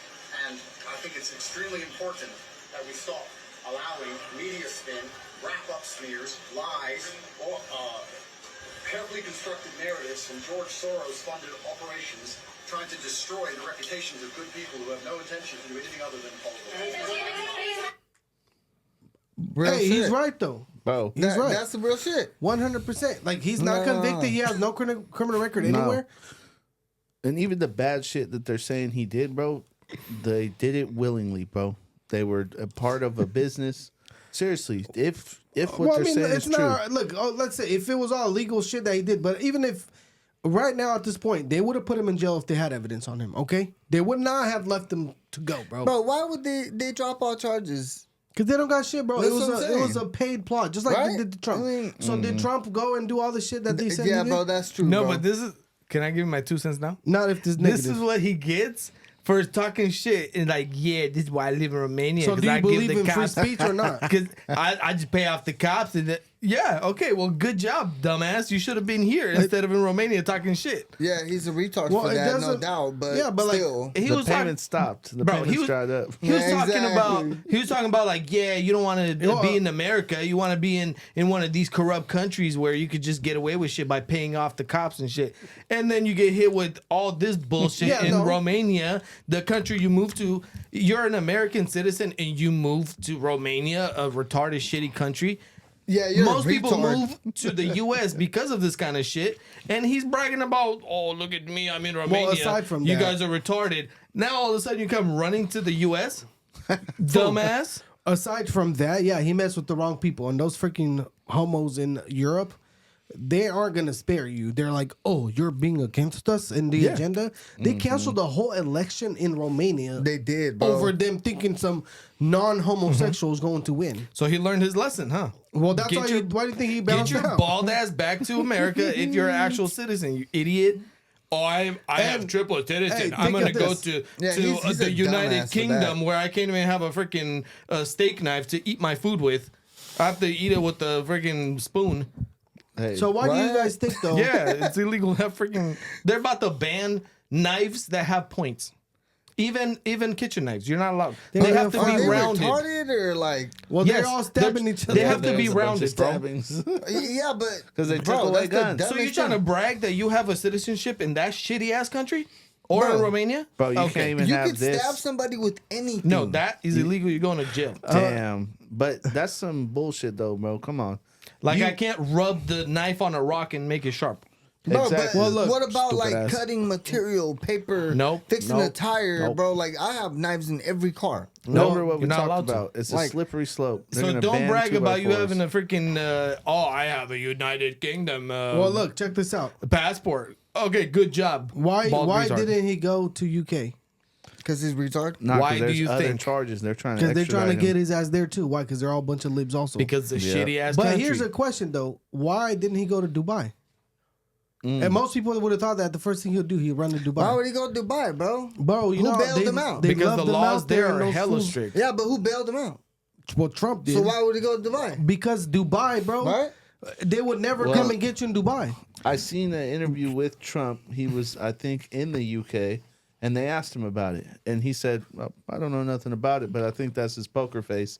S8: And I think it's extremely important that we stop allowing media spin, wrap-up smears, lies, or carefully constructed narratives from George Soros-funded operations trying to destroy the reputations of good people who have no intention to do anything other than follow the law.
S4: Real
S1: Hey,
S4: shit.
S1: he's right though.
S2: Bro,
S1: He's right.
S4: That's the real shit.
S1: 100%. Like he's not
S4: No.
S1: convicted. He has no criminal record
S2: No.
S1: anywhere.
S2: and even the bad shit that they're saying he did, bro, they did it willingly, bro. They were a part of a business. Seriously, if what they're saying is true,
S1: Look, let's say if it was all legal shit that he did, but even if right now at this point they would have put him in jail if they had evidence on him. Okay, they would not have left him to go, bro.
S4: Bro, why would they drop all charges
S1: Because they don't got shit, bro.
S4: That's
S1: It
S4: what I'm
S1: was
S4: saying.
S1: a paid plot, just like
S4: Right?
S1: they did to Trump.
S4: I mean-
S1: so did Trump go and do all the shit that they said?
S4: Yeah,
S1: he did?
S4: bro, that's true.
S3: No,
S4: bro.
S3: but this is. Can I give you my 2 cents now?
S1: Not if this
S3: This
S1: negative.
S3: is what he gets for talking shit and like, yeah, this is why I live in Romania.
S1: So
S3: 'cause
S1: do you
S3: I
S1: believe
S3: give the
S1: in free
S3: cops,
S1: speech or not?
S3: Because I just pay off the cops and yeah, okay, well, good job, dumbass. You should have been here instead of in Romania talking shit.
S4: Yeah, he's a retard
S1: Well,
S4: for
S1: it
S4: that, no
S1: doesn't-
S4: doubt. But
S1: yeah, but, like,
S4: still,
S3: He
S2: The
S3: was
S2: payment
S3: talking,
S2: stopped. The
S3: Bro,
S2: payments
S3: he was-
S2: dried up.
S3: He was
S4: Yeah,
S3: talking
S4: exactly.
S3: about. He was talking about like, yeah, you don't want to be in America. You want to be in one of these corrupt countries where you could just get away with shit by paying off the cops and shit. And then you get hit with all this bullshit
S1: Yeah,
S3: in
S1: no.
S3: Romania, the country you moved to. You're an American citizen and you moved to Romania, a retarded, shitty country.
S4: yeah, you're
S3: Most
S4: a
S3: people
S4: retard.
S3: move to the U.S. because of this kind of shit, and he's bragging about, oh, look at me, I'm in Romania.
S1: aside from
S3: you
S1: that-
S3: guys are retarded. Now all of a sudden you come running to the U.S. Dumbass.
S1: Aside from that, yeah, he messed with the wrong people. And those freaking homos in Europe, they aren't going to spare you. They're like, oh, you're being against us in the agenda. They canceled the whole election in Romania
S4: They did, bro.
S1: over them thinking some non-homosexual is going to win.
S3: So he learned his lesson, huh?
S1: Well, that's
S3: Get
S1: why,
S3: your-
S1: why do you think he
S3: Get
S1: bounced
S3: your
S1: out?
S3: bald ass back to America if you're an actual citizen, you idiot. Oh, I have triple citizen.
S1: hey,
S3: I'm
S1: think
S3: gonna
S1: of
S3: go
S1: this.
S3: to
S4: Yeah, he's
S3: the
S4: a
S3: United
S4: dumbass for
S3: Kingdom
S4: that.
S3: where I can't even have a freaking steak knife to eat my food with. I have to eat it with the freaking spoon.
S2: Hey,
S1: So why do you
S4: What?
S1: guys think, though?
S3: Yeah, it's illegal to have freaking. They're about to ban knives that have points. Even kitchen knives, you're not allowed. They have to
S4: Are
S3: be
S4: they
S3: rounded.
S4: retarded or like?
S1: Well,
S3: Yes,
S1: they're all stabbing
S3: they're-
S1: each other.
S3: They have to be
S2: there's a bunch of
S3: rounded, bro.
S2: stabbings.
S4: Yeah, but
S2: 'Cause they
S4: bro,
S2: took away
S4: that's the
S2: guns.
S3: So
S4: dumbest
S3: you're trying to
S4: thing.
S3: brag that you have a citizenship in that shitty ass country or
S4: Bro.
S3: in Romania?
S2: Bro, you
S3: Okay.
S2: can't even
S4: You
S2: have
S4: could
S2: this.
S4: stab somebody with anything.
S3: No, that is illegal. You're going to jail.
S2: Damn. But that's some bullshit, though, bro. Come on.
S3: Like
S2: You-
S3: I can't rub the knife on a rock and make it sharp.
S4: Bro,
S2: Exactly.
S4: but
S2: Well, look,
S4: what about
S2: stupid
S4: like
S2: ass.
S4: cutting material, paper,
S3: Nope,
S4: fixing a
S2: nope,
S4: tire,
S2: nope.
S4: bro? Like I have knives in every car.
S2: Remember what we
S3: you're not
S2: talked
S3: allowed to.
S2: about. It's a
S4: Like-
S2: slippery slope. They're
S3: So
S2: gonna
S3: don't
S2: ban
S3: brag about you
S2: 2x4s.
S3: having a freaking I have a United Kingdom
S1: Well, look, check this out.
S3: passport. Okay, good job.
S1: Why
S3: Bald retard.
S1: didn't he go to UK?
S4: Because he's retarded.
S2: Nah,
S3: Why
S2: 'cause
S3: do
S2: there's
S3: you
S2: other
S3: think?
S2: charges? They're trying to
S1: Because they're trying to
S2: extradite
S1: get
S2: him.
S1: his ass there too. Why? Because they're all a bunch of libs also.
S3: Because the
S2: Yeah.
S3: shitty ass
S1: But
S3: country.
S1: here's a question though: why didn't he go to Dubai? And most people would have thought that the first thing he'll do, he'd run to Dubai.
S4: Why would he go to Dubai, bro?
S1: Bro, you
S4: Who
S1: know
S4: bailed
S1: they,
S4: him out?
S1: They
S3: because
S1: love
S3: the
S1: them
S3: laws
S1: out
S3: there
S1: and
S3: are
S1: those
S3: hella
S1: fools-
S3: strict.
S4: Yeah, but who bailed him out?
S1: Well, Trump did.
S4: So why would he go to Dubai?
S1: Because Dubai, bro,
S4: Right?
S1: they would never
S2: Well-
S1: come and get you in Dubai.
S2: I seen an interview with Trump. He was, I think, in the UK, and they asked him about it, and he said, well, "I don't know nothing about it, but I think that's his poker face.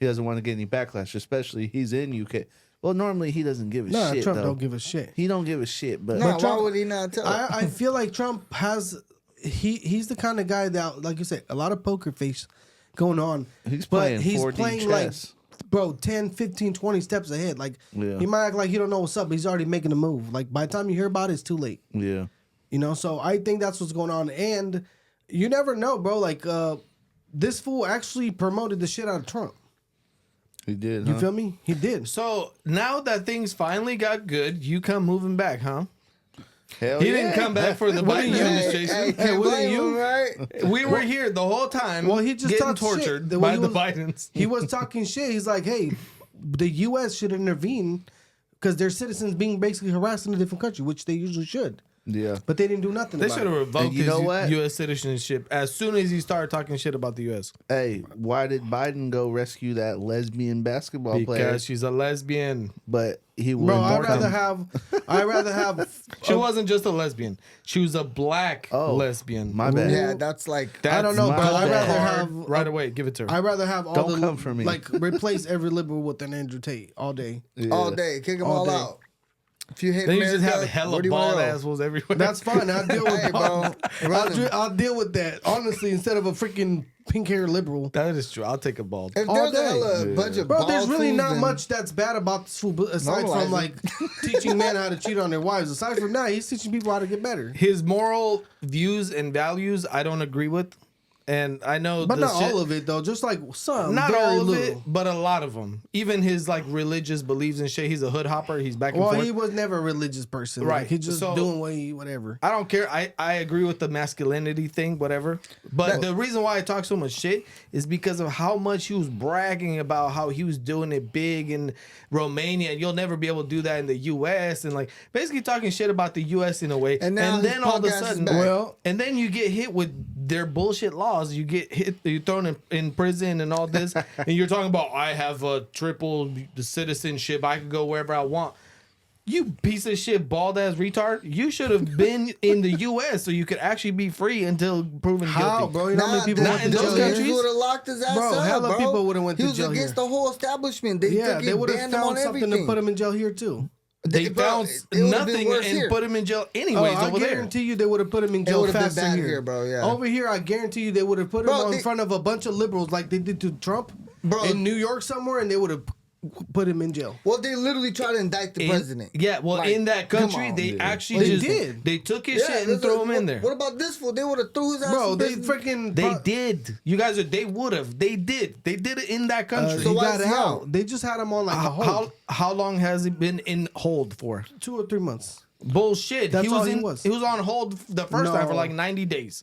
S2: He doesn't want to get any backlash, especially he's in UK. Well, normally he doesn't give a
S1: No,
S2: shit.
S1: Trump
S2: though.
S1: don't give a shit.
S2: He don't give a shit, but
S4: No,
S1: Trump-
S4: why would he not tell?
S1: I feel like Trump has he's the kind of guy that, like you said, a lot of poker face going on.
S2: He's
S1: but
S2: playing
S1: he's
S2: 4D
S1: playing
S2: chess.
S1: like, bro, 10, 15, 20 steps ahead. Like
S2: Yeah.
S1: he might act like he don't know what's up, but he's already making a move. Like by the time you hear about it, it's too late.
S2: yeah.
S1: You know, so I think that's what's going on. And you never know, bro. Like this fool actually promoted the shit out of Trump.
S2: He did.
S1: You
S2: huh?
S1: feel me? He did.
S3: So now that things finally got good, you come moving back, huh?
S2: Hell
S3: He
S2: yeah.
S3: didn't come back for the
S1: What
S3: Biden
S1: do you-
S3: administration.
S4: Hey, can't
S1: what are
S4: blame
S1: you?
S4: him, right?
S3: We were here the whole time.
S1: Well, he just
S3: getting
S1: talked
S3: tortured
S1: shit.
S3: by
S1: Well,
S3: the
S1: he was-
S3: Bidens.
S1: He was talking shit. He's like, hey, the U.S. should intervene because their citizens being basically harassed in a different country, which they usually should.
S2: Yeah.
S1: But they didn't do nothing
S3: They
S1: about
S3: should have
S1: it.
S3: revoked
S2: And you
S3: his
S2: know what?
S3: U.S. citizenship as soon as he started talking shit about the U.S.
S2: Hey, why did Biden go rescue that lesbian basketball player?
S3: Because she's a lesbian.
S2: But he
S1: Bro,
S2: would
S1: I'd rather have.
S3: She wasn't just a lesbian. She was a black
S2: Oh,
S3: lesbian.
S2: My bad.
S4: Yeah, that's like
S1: I don't know,
S2: my
S1: bro. I'd
S2: bad.
S1: rather
S3: Hard
S1: have
S3: right away. Give it to her.
S1: I'd rather have all
S2: Don't
S1: the
S2: come for me.
S1: like replace every liberal with an Andrew Tate all day.
S2: Yeah.
S4: all day, kick them
S1: All
S4: all
S1: day.
S4: out. If you hate
S3: then you
S4: America,
S3: just have hella
S4: where do you wanna
S3: bald
S4: go?
S3: assholes everywhere.
S1: That's fine. I'll deal with
S4: Hey, bro,
S1: I'll deal with that honestly instead of a freaking pink hair liberal.
S3: that is true. I'll take a bald.
S4: If
S1: all
S4: there's
S1: day.
S4: a hella bunch of
S1: Bro, there's
S4: bald
S1: really
S4: fools,
S1: not
S4: then-
S1: much that's bad about this fool, but aside
S4: Normalize
S1: from
S4: it.
S1: like teaching men how to cheat on their wives. Aside from that, he's teaching people how to get better.
S3: His moral views and values, I don't agree with. And I know,
S1: But
S3: the
S1: not
S3: shit,
S1: all of it though. Just like some,
S3: not
S1: very
S3: all of
S1: little.
S3: it, but a lot of them. Even his like religious beliefs and shit. He's a hood hopper. He's back and
S1: Well,
S3: forth.
S1: he was never a religious person.
S3: Right.
S1: Like, he just
S3: So-
S1: doing whatever.
S3: I don't care. I agree with the masculinity thing, whatever. But the reason why I talk so much shit is because of how much he was bragging about how he was doing it big in Romania, and you'll never be able to do that in the U.S. and like basically talking shit about the U.S. in a way.
S4: And now his
S3: then all of a
S4: podcast is
S3: sudden,
S4: back.
S3: and then you get hit with their bullshit laws. You get hit, you're thrown in prison and all this, and you're talking about I have a triple citizenship. I can go wherever I want. You piece of shit, bald ass retard. You should have been in the U.S. so you could actually be free until proven
S1: How,
S3: guilty.
S1: bro? You know how many people
S3: not
S1: went
S3: in
S1: to
S3: those
S1: jail
S3: countries?
S1: here?
S4: He would have locked his ass
S1: Bro,
S4: up,
S1: hella
S4: bro.
S1: people would've went to
S4: He was
S1: jail
S4: against
S1: here.
S4: the whole establishment. They
S1: Yeah,
S4: took
S1: they
S4: it,
S1: would have
S4: banned him
S1: found
S4: on
S1: something
S4: everything.
S1: to put him in jail here too.
S3: They
S4: Bro,
S3: found
S4: it would've been
S3: nothing
S4: worse
S3: and
S4: here.
S3: put him in jail anyways
S1: I
S3: over there.
S1: guarantee you they would have put him in jail
S4: would've been
S1: faster
S4: bad
S1: here.
S4: here, bro, yeah.
S1: Over here, I guarantee you they would have put
S4: Bro,
S1: him
S4: they-
S1: in front of a bunch of liberals like they did to Trump
S4: Bro.
S1: in New York somewhere, and they would have put him in jail.
S4: Well, they literally tried to indict the president.
S3: Yeah, well,
S4: Like,
S3: in that
S4: come
S3: country,
S4: on,
S3: they
S4: dude.
S3: actually
S1: They
S3: just
S1: did.
S3: They took his shit and
S4: that's
S3: threw
S4: what-
S3: him in there.
S4: What about this fool? They would have threw his ass
S1: Bro,
S4: in
S1: they
S4: prison.
S1: freaking
S3: They did. You guys are. They would have. They did. They did it in that country.
S4: So
S1: he
S4: why
S1: got
S4: is he
S1: out.
S4: out?
S1: They just had him on like a hold.
S3: how long has he been in hold for?
S1: 2 or 3 months.
S3: Bullshit.
S1: That's
S3: he was
S1: all he
S3: in.
S1: was.
S3: He was on hold the first time for
S1: No.
S3: like 90 days,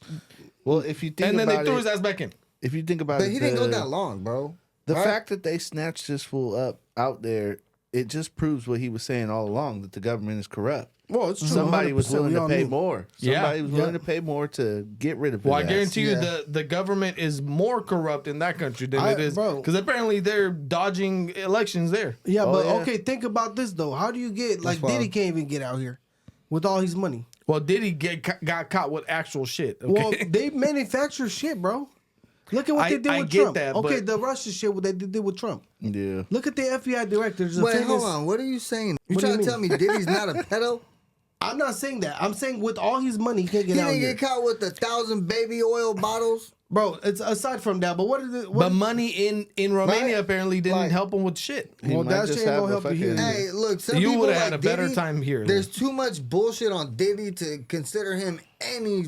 S2: Well, if you think
S3: and then
S2: about
S3: they threw
S2: it,
S3: his ass back in.
S2: if you think about
S4: But
S2: it,
S4: he didn't go that long, bro.
S2: The
S4: Right?
S2: fact that they snatched this fool up out there, it just proves what he was saying all along, that the government is corrupt.
S1: Well, it's true.
S2: Somebody was
S1: 100%,
S2: willing
S1: we
S2: to
S1: all
S2: pay
S1: knew.
S2: more.
S3: Yeah,
S2: Somebody was willing
S1: yeah.
S2: to pay more to get rid of his
S3: Well, I
S2: ass.
S3: guarantee you,
S4: Yeah.
S3: the government is more corrupt in that country than
S1: I-
S3: it is,
S1: bro.
S3: because apparently they're dodging elections there.
S1: Yeah,
S2: Oh,
S1: but
S2: yeah.
S1: okay, think about this though. How do you get like
S4: wild.
S1: Diddy can't even get out here with all his money?
S3: Well, Diddy got caught with actual shit. Okay?
S1: Well, they manufacture shit, bro. Look at what they did
S3: I
S1: with
S3: get
S1: Trump.
S3: that,
S1: Okay,
S3: but-
S1: the Russia shit, what they did with Trump.
S2: Yeah.
S1: Look at the FBI director. There's a
S4: Wait,
S1: famous-
S4: hold on. What are you saying? You
S1: What do
S4: trying
S1: you
S4: to tell me
S1: mean?
S4: Diddy's not a pedo?
S1: I'm not saying that. I'm saying with all his money, he can't
S4: He
S1: get out
S4: didn't
S1: here.
S4: get caught with 1,000 baby oil bottles.
S1: Bro, it's aside from that. But what is it?
S3: But money in Romania
S4: Right.
S3: apparently didn't
S4: Like-
S3: help him with shit.
S2: He
S1: Well,
S2: might
S1: that
S2: just
S1: shit ain't
S2: have
S1: gonna
S2: a
S1: help you
S2: fucking-
S1: here.
S4: Hey, look, some
S3: You
S4: people
S3: would've
S4: like
S3: had a better
S4: Diddy,
S3: time here, though.
S4: There's too much bullshit on Diddy to consider him any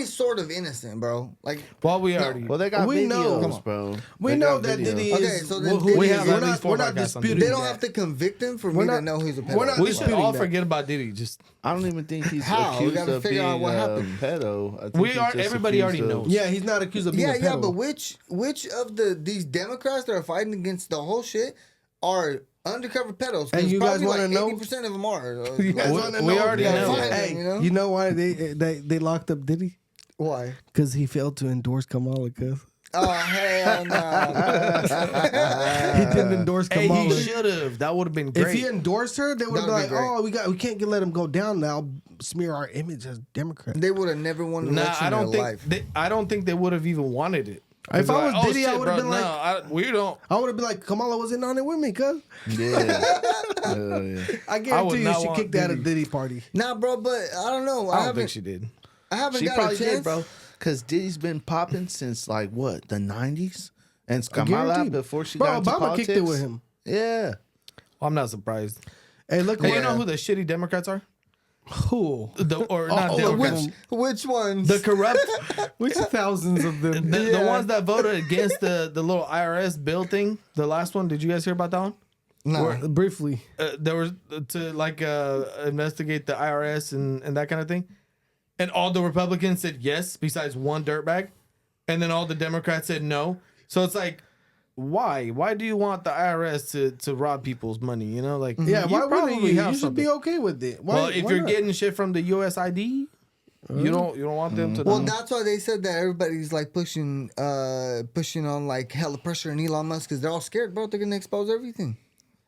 S4: sort of innocent, bro. Like,
S3: Well, we already.
S2: Well, they got
S1: We
S2: videos,
S1: know. Come on.
S2: bro.
S1: We
S2: They
S1: know
S2: got
S1: that
S2: videos.
S1: Diddy
S4: Okay,
S1: is.
S4: so then
S1: well, who
S4: Diddy
S1: he
S3: have
S1: is.
S3: at least 4
S1: We're not
S3: podcasts on
S1: disputing
S3: Diddy.
S4: they don't
S1: that.
S4: have to convict him for
S1: We're
S4: me to
S1: not-
S4: know he's a pedo.
S1: we're not
S3: we should
S1: disputing
S3: all
S1: that.
S3: forget about Diddy. Just
S2: I don't even think he's
S4: How? We
S2: accused
S4: gotta
S2: of
S4: figure
S2: being
S4: out what
S2: a
S4: happened.
S2: pedo. I think
S3: We
S2: he's
S3: are-
S2: just
S3: everybody already
S2: accused of-
S3: knows.
S1: Yeah, he's not accused of being a
S4: Yeah,
S1: pedo.
S4: but which of these Democrats that are fighting against the whole shit are undercover pedos? 'Cause
S1: And you guys
S4: probably
S1: wanna
S4: like
S1: know?
S4: 80% of them are.
S1: You guys
S3: We-
S1: wanna
S3: we
S1: know?
S3: already
S1: Yeah,
S3: know.
S1: find
S4: Hey,
S1: them,
S4: you know?
S1: you know why they locked up Diddy?
S4: Why?
S1: Because he failed to endorse Kamala. Cause
S4: Oh hell no!
S1: he didn't endorse
S3: hey,
S1: Kamala.
S3: he should have. That would have been
S1: If
S3: great.
S1: he endorsed her, they would have
S4: That'd
S1: been
S4: be
S1: like,
S4: great.
S1: "Oh, we can't let him go down now. Smear our image as Democrats."
S4: They would have never won an
S3: Nah,
S4: election
S3: I don't
S4: in their
S3: think.
S4: life.
S3: I don't think they would have even wanted it.
S1: If I was
S3: Like,
S1: Diddy, I
S3: shit,
S1: would've
S3: bro,
S1: been like-
S3: no, we don't.
S1: I would have been like, "Kamala wasn't on it with me, cuz."
S2: Yeah. Yeah.
S1: I guarantee you,
S3: not
S1: she
S3: want
S1: kicked out of
S3: Diddy.
S1: Diddy party.
S4: Nah, bro, but I don't know.
S3: I don't think she did.
S4: I haven't
S2: She
S4: got
S2: probably
S4: a chance,
S2: did, bro. Because Diddy's been popping since like what, the 90s? And Kamala
S1: Guaranteed.
S2: before she
S1: Bro,
S2: got into
S1: Obama
S2: politics.
S1: kicked it with him.
S2: Yeah.
S3: I'm not surprised.
S1: Hey, look
S3: Hey,
S1: what
S3: you know who the shitty Democrats are?
S1: who?
S3: Or not
S1: Oh,
S3: Democrats.
S4: Which ones?
S3: The corrupt,
S1: Which thousands of them?
S3: the ones that voted against the little IRS bill thing. The last one. Did you guys hear about that one?
S4: no.
S1: Briefly,
S3: There was to like investigate the IRS and that kind of thing, and all the Republicans said yes, besides one dirtbag, and then all the Democrats said no. So it's like, why? Why do you want the IRS to rob people's money? You know, like
S1: yeah. Why wouldn't
S3: probably
S1: you?
S3: have
S1: You should be
S3: something.
S1: okay with it. Why,
S3: Well, if
S1: why
S3: you're
S1: not?
S3: getting shit from the USID, you don't want them to.
S4: Well,
S3: know.
S4: that's why they said that everybody's like pushing on like hella pressure on Elon Musk because they're all scared, bro. They're gonna expose everything.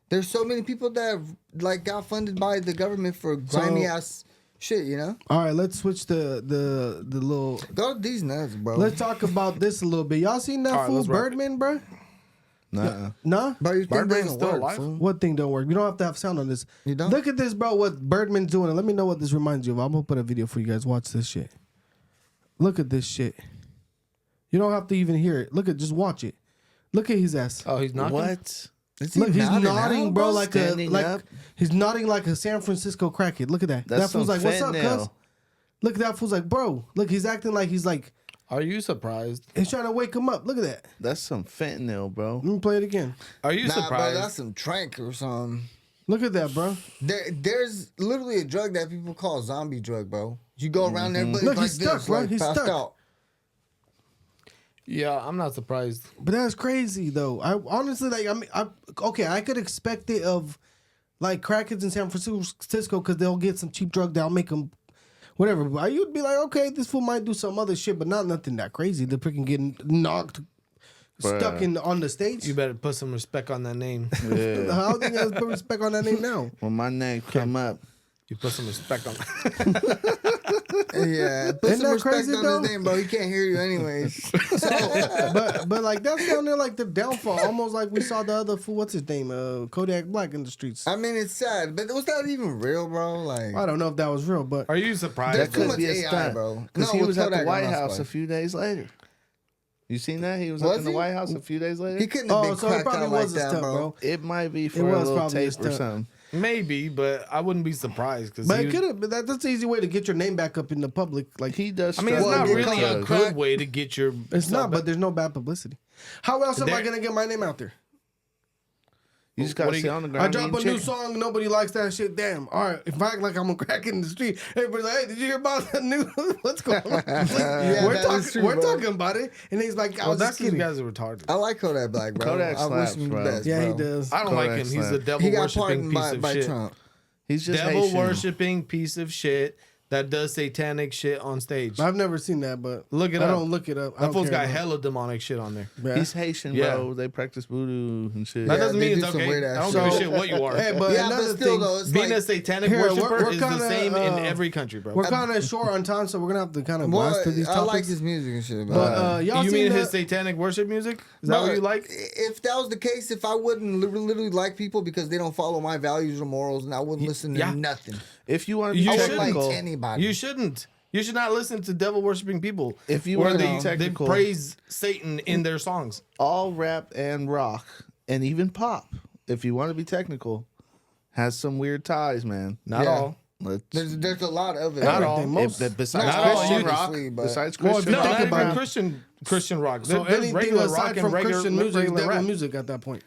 S4: There's so many people that have, like got funded by the government for grimy ass shit, you know.
S1: All right, let's switch the little.
S4: Go to these nuts, bro.
S1: Let's talk about this a little bit. Y'all seen that
S3: All right,
S1: fool
S3: let's wrap it.
S1: Birdman, bro?
S2: Nah.
S1: Nah.
S4: Bro, your thing
S3: Birdman's
S4: doesn't
S3: still
S4: work.
S3: alive?
S4: fool.
S1: What thing don't work? You don't have to have sound on this.
S4: You don't?
S1: Look at this, bro. What Birdman's doing. Let me know what this reminds you of. I'm gonna put a video for you guys. Watch this shit. Look at this shit. You don't have to even hear it. Look at, just watch it. Look at his ass.
S3: Oh, he's not.
S2: What?
S4: Is he
S1: Look, he's nodding,
S4: out,
S1: bro, like
S2: Standing up?
S1: he's nodding like a San Francisco crackhead. Look at that.
S2: That's
S1: That fool's
S2: some
S1: like, "What's up,
S2: fentanyl.
S1: cuz?" Look at that fool's like, "Bro." Look, he's acting like he's like,
S3: Are you surprised?
S1: It's trying to wake him up. Look at that.
S2: That's some fentanyl, bro.
S1: Let me play it again.
S3: Are you
S4: Nah, bro,
S3: surprised?
S4: that's some trank or something.
S1: Look at that, bro.
S4: There's literally a drug that people call zombie drug, bro. You go around there, but
S1: Look,
S4: like
S1: he's stuck,
S4: this,
S1: bro.
S4: like
S1: He's
S4: passed
S1: stuck.
S4: out.
S3: Yeah, I'm not surprised.
S1: But that's crazy, though. I honestly, like, I could expect it of, like, crackheads in San Francisco because they'll get some cheap drug that'll make them whatever. But you'd be like, okay, this fool might do some other shit, but not nothing that crazy. They're freaking getting knocked, stuck on the stage.
S3: You better put some respect on that name.
S2: Yeah.
S1: How do you guys put respect on that name now?
S2: When my name come up,
S3: You put some respect on.
S4: Yeah, put
S1: Isn't
S4: some
S1: that
S4: respect
S1: crazy,
S4: on
S1: though?
S4: his name, bro. He can't hear you anyways.
S1: but like that's down there like the downfall, almost like we saw the other fool. What's his name? Kodak Black in the streets.
S4: I mean, it's sad, but was that even real, bro? Like,
S1: I don't know if that was real, but
S3: Are you surprised?
S4: There's
S2: that
S4: too
S2: could
S4: much
S2: be a
S4: AI,
S2: stunt,
S4: bro.
S2: because
S4: No,
S2: he
S4: with
S2: was at the
S4: Kodak,
S2: White
S4: I'm not
S2: House a
S4: surprised.
S2: few days later. You seen that? He was
S4: Was
S2: up in the
S4: he?
S2: White House a few days later.
S4: he couldn't have been
S1: so it
S4: cracked
S1: probably
S4: out like
S1: was a
S4: that,
S1: stunt,
S4: bro.
S2: It might be for
S1: It
S2: a
S1: was
S2: little
S1: probably a
S2: tape or
S1: stunt.
S2: something.
S3: Maybe, but I wouldn't be surprised because.
S1: it could have. But that's an easy way to get your name back up in the public. Like
S2: He does.
S3: I mean, it's
S2: struggle
S3: not
S2: with
S3: really a
S2: drugs.
S3: good way to get your.
S1: it's
S3: stuff
S1: not, but there's no bad publicity. How else am I
S3: There-
S1: gonna get my name out there?
S2: You just
S3: What
S2: gotta
S3: do you-
S2: sit on the ground.
S1: I drop a
S2: eating
S1: new
S2: chicken.
S1: song, nobody likes that shit. Damn. All right, if I act like I'm a crack in the street, everybody's like, "Hey, did you hear about the new? What's going on?"
S4: Yeah,
S1: we're
S4: that
S1: talking.
S4: is true,
S1: we're
S4: bro.
S1: talking about it, and he's like, "I
S3: Well,
S1: was
S3: that's
S1: just
S3: because you
S1: kidding."
S3: guys are retarded.
S4: I like Kodak Black, bro.
S2: Kodak
S4: I wish
S2: slaps,
S4: him the
S2: bro.
S4: best,
S1: Yeah,
S4: bro.
S1: he does.
S3: I don't like
S2: Kodak
S3: him. He's a
S2: slap.
S3: devil
S4: He got
S3: worshipping
S4: pardoned
S3: piece
S4: by,
S3: of
S4: by
S3: shit.
S4: Trump.
S2: He's just
S3: Devil
S2: Haitian.
S3: worshipping piece of shit that does satanic shit on stage.
S1: I've never seen that, but
S3: Look it
S1: I
S3: up.
S1: don't look it up. I
S3: That
S1: don't
S3: fool's
S1: care
S3: got
S1: about it.
S3: hella demonic shit on there.
S1: Yeah.
S2: He's Haitian,
S3: Yeah.
S2: bro. They practice voodoo and shit.
S3: That
S4: Yeah,
S3: doesn't
S4: they
S3: mean
S4: do
S3: it's
S4: some
S3: okay.
S4: weird-ass
S3: I don't give a
S1: shit.
S3: shit what you are.
S1: Hey, but
S4: Yeah,
S1: another
S4: but still,
S1: thing,
S4: though, it's
S3: Being
S4: like,
S3: a satanic
S1: Here,
S3: worshiper
S1: we're
S3: is the
S1: kinda,
S3: same in every country, bro.
S1: we're kind of short on time, so we're gonna have to kind of
S4: boy,
S1: blast through these
S4: I
S1: topics.
S4: like his music and shit,
S1: but
S4: bro.
S1: y'all
S3: You
S1: seen
S3: mean
S1: the,
S3: his satanic worship music? Is that
S4: But
S3: what you like?
S4: If that was the case, if I wouldn't literally like people because they don't follow my values or morals, and I wouldn't listen to
S3: yeah.
S4: nothing.
S2: If you want to be
S3: You
S4: I
S3: shouldn't.
S4: would like
S2: technical,
S4: anybody.
S3: You shouldn't. You should not listen to devil worshiping people.
S2: If you
S3: where
S2: wanna
S3: they,
S2: be technical-
S3: they praise Satan in their songs.
S2: all rap and rock and even pop, if you want to be technical, has some weird ties, man.
S3: Not
S4: Yeah.
S3: all.
S2: Let's,
S4: There's a lot of it.
S3: Not
S4: bro.
S3: all.
S1: most.
S2: besides
S3: Not all,
S2: Christian
S3: you-
S2: rock,
S4: obviously, but-
S2: besides
S1: Well,
S2: Christian
S1: if you
S3: No,
S2: rock,
S1: think
S3: not
S1: about
S3: even
S1: it.
S3: Christian rock.
S1: so
S3: There's
S1: anything
S3: regular
S1: aside
S3: rock
S1: from
S3: and regular,
S1: Christian music is
S3: regular
S1: devil
S3: rap.
S1: music at that point.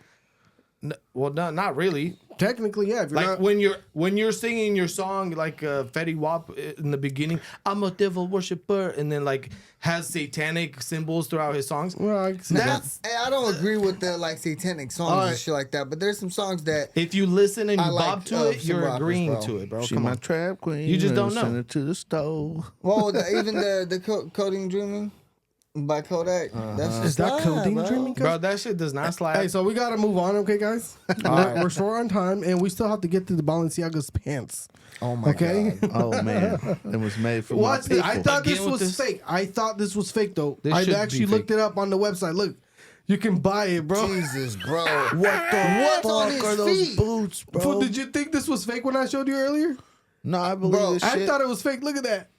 S3: Well, no, not really.
S1: Technically, yeah. If you're
S3: Like
S1: not,
S3: when you're singing your song like Fetty Wap in the beginning, I'm a devil worshiper, and then like has satanic symbols throughout his songs.
S1: well, I can see
S4: Now,
S1: that.
S4: hey, I don't agree with the like satanic songs
S1: Alright.
S4: and shit like that, but there's some songs that
S3: If you listen and you
S4: I like,
S3: bob to it,
S4: some
S3: you're
S4: rockers,
S3: agreeing
S4: bro.
S3: to it, bro.
S2: she
S3: Come
S2: my
S3: on.
S2: trap queen.
S3: You just don't know.
S2: Send her to the stove.
S4: well, even the Coding Dreaming by Kodak. That's
S1: Is that Codeine
S4: bro.
S1: Dreaming?
S3: Bro, that shit does not slap.
S1: Hey, so we gotta move on, okay, guys? We're short on time, and we still have to get to the Balenciaga's pants.
S4: Oh my
S1: Okay.
S4: god.
S2: Oh man, it was made for
S1: Watch
S2: my
S1: this. I
S2: people.
S1: thought this
S3: Again with
S1: was
S3: this?
S1: fake. I thought this was fake though.
S3: This
S1: I
S3: should be
S1: actually looked it up on the website. Look, you can buy it, bro.
S4: Jesus, bro.
S2: What the
S4: What's on
S2: fuck
S4: his
S2: are those
S4: feet?
S2: boots, bro?
S1: Fool, did you think this was fake when I showed you earlier?
S2: No, I believe
S4: Bro,
S2: this
S1: I
S2: shit.
S1: thought it was fake. Look at that.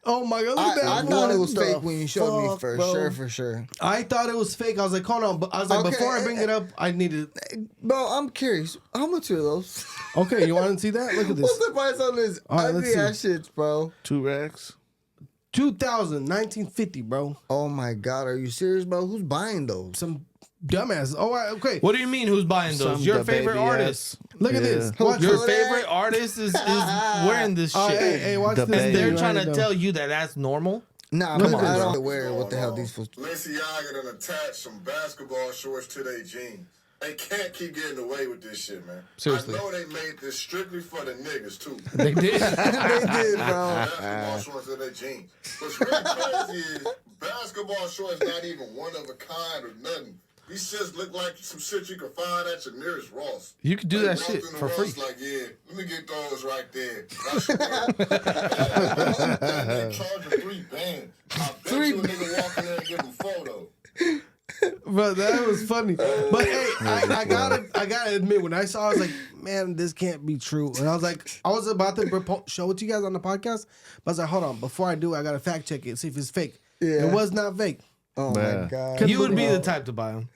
S1: Oh my god, look at that.
S4: I
S1: fool.
S4: thought it was
S2: What
S4: fake
S2: the
S4: when you showed me
S2: fuck,
S4: for
S2: bro?
S4: sure, for sure.
S1: I thought it was fake. I was like, hold on. But I was like,
S4: Okay,
S1: before I bring it up, I needed.
S4: Bro, I'm curious. How much are those?
S1: Okay, you want to see that? Look at
S4: What's
S1: this.
S4: the price on this?
S1: All right, let's
S4: Ugly ass shits, bro.
S2: 2 racks.
S1: 1950, bro.
S4: Oh my god, are you serious, bro? Who's buying those?
S1: Some dumbass. Oh, okay.
S3: What do you mean? Who's buying those?
S2: Some
S3: Your
S2: da
S3: favorite
S2: baby
S3: artist.
S1: Look at
S2: Yeah.
S1: this.
S4: Who-
S1: Watch
S3: Your
S1: this.
S4: Kodak?
S3: favorite artist is wearing this shit.
S1: Hey, watch
S2: The
S1: this.
S2: baby.
S3: And they're
S1: thing
S3: trying
S1: right
S3: to
S1: there.
S3: tell you that that's normal.
S4: Nah,
S1: Look
S4: man,
S1: at
S4: I
S1: this.
S4: don't aware what the hell these fools.
S8: Balenciaga done attached some basketball shorts to their jeans. They can't keep getting away with this shit, man.
S3: Seriously.
S8: I know they made this strictly for the niggas, too.
S3: They did.
S4: They did, bro.
S8: Basketball shorts to their jeans. What's really crazy is basketball shorts not even one of a kind or nothing. These shits look like some shit you can find at your nearest Ross.
S3: You could do
S8: They
S3: that
S8: walked
S3: shit
S8: in the
S3: for free.
S8: Ross Like, yeah, let me get those right there. That's what they charge them $3 I bet you a nigga walk in there and give him a photo.
S1: But that was funny. But hey, I gotta admit, when I saw, I was like, man, this can't be true. And I was like, I was about to show it to you guys on the podcast, but I was like, hold on, before I do, I gotta fact check it, see if it's fake.
S4: Yeah.
S1: It was not fake.
S4: Oh my
S2: Bruh.
S4: god.
S3: You would be the type to buy them.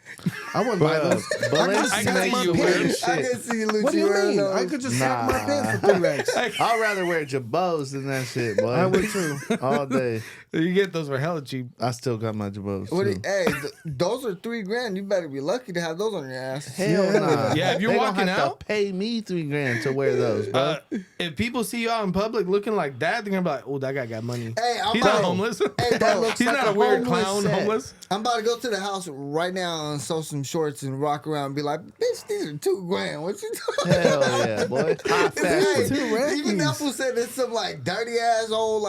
S1: I wouldn't buy those.
S3: I can see you
S2: wear
S3: wearing
S4: I
S2: shit.
S4: can see Lucci
S1: What do you
S4: wearing
S1: mean?
S4: those.
S1: I could just sack my pants for 3 racks.
S2: I'd rather wear Jabos than that shit, boy.
S1: I would too.
S2: All day.
S3: You get those for hella cheap.
S2: I still got my Jabos.
S4: What do
S2: Too.
S4: hey, those are $3,000. You better be lucky to have those on your ass.
S2: Hell nah.
S3: Yeah, if you're
S2: They
S3: walking
S2: don't have
S3: out-
S2: to pay me $3,000 to wear those, bro.
S3: If people see you out in public looking like that, they're gonna be like, "Oh, that guy got money."
S4: Hey, I'm
S3: He's
S4: about-
S3: not homeless.
S4: Hey, bro,
S3: He's
S2: like
S3: not
S2: a
S3: a weird
S2: homeless
S3: clown
S2: set.
S3: homeless.
S4: I'm about to go to the house right now and sew some shorts and rock around and be like, bitch, these are $2,000. What you doing?
S2: Hell yeah, boy. High fashion.
S4: Hey, even that fool said it's some like dirty ass old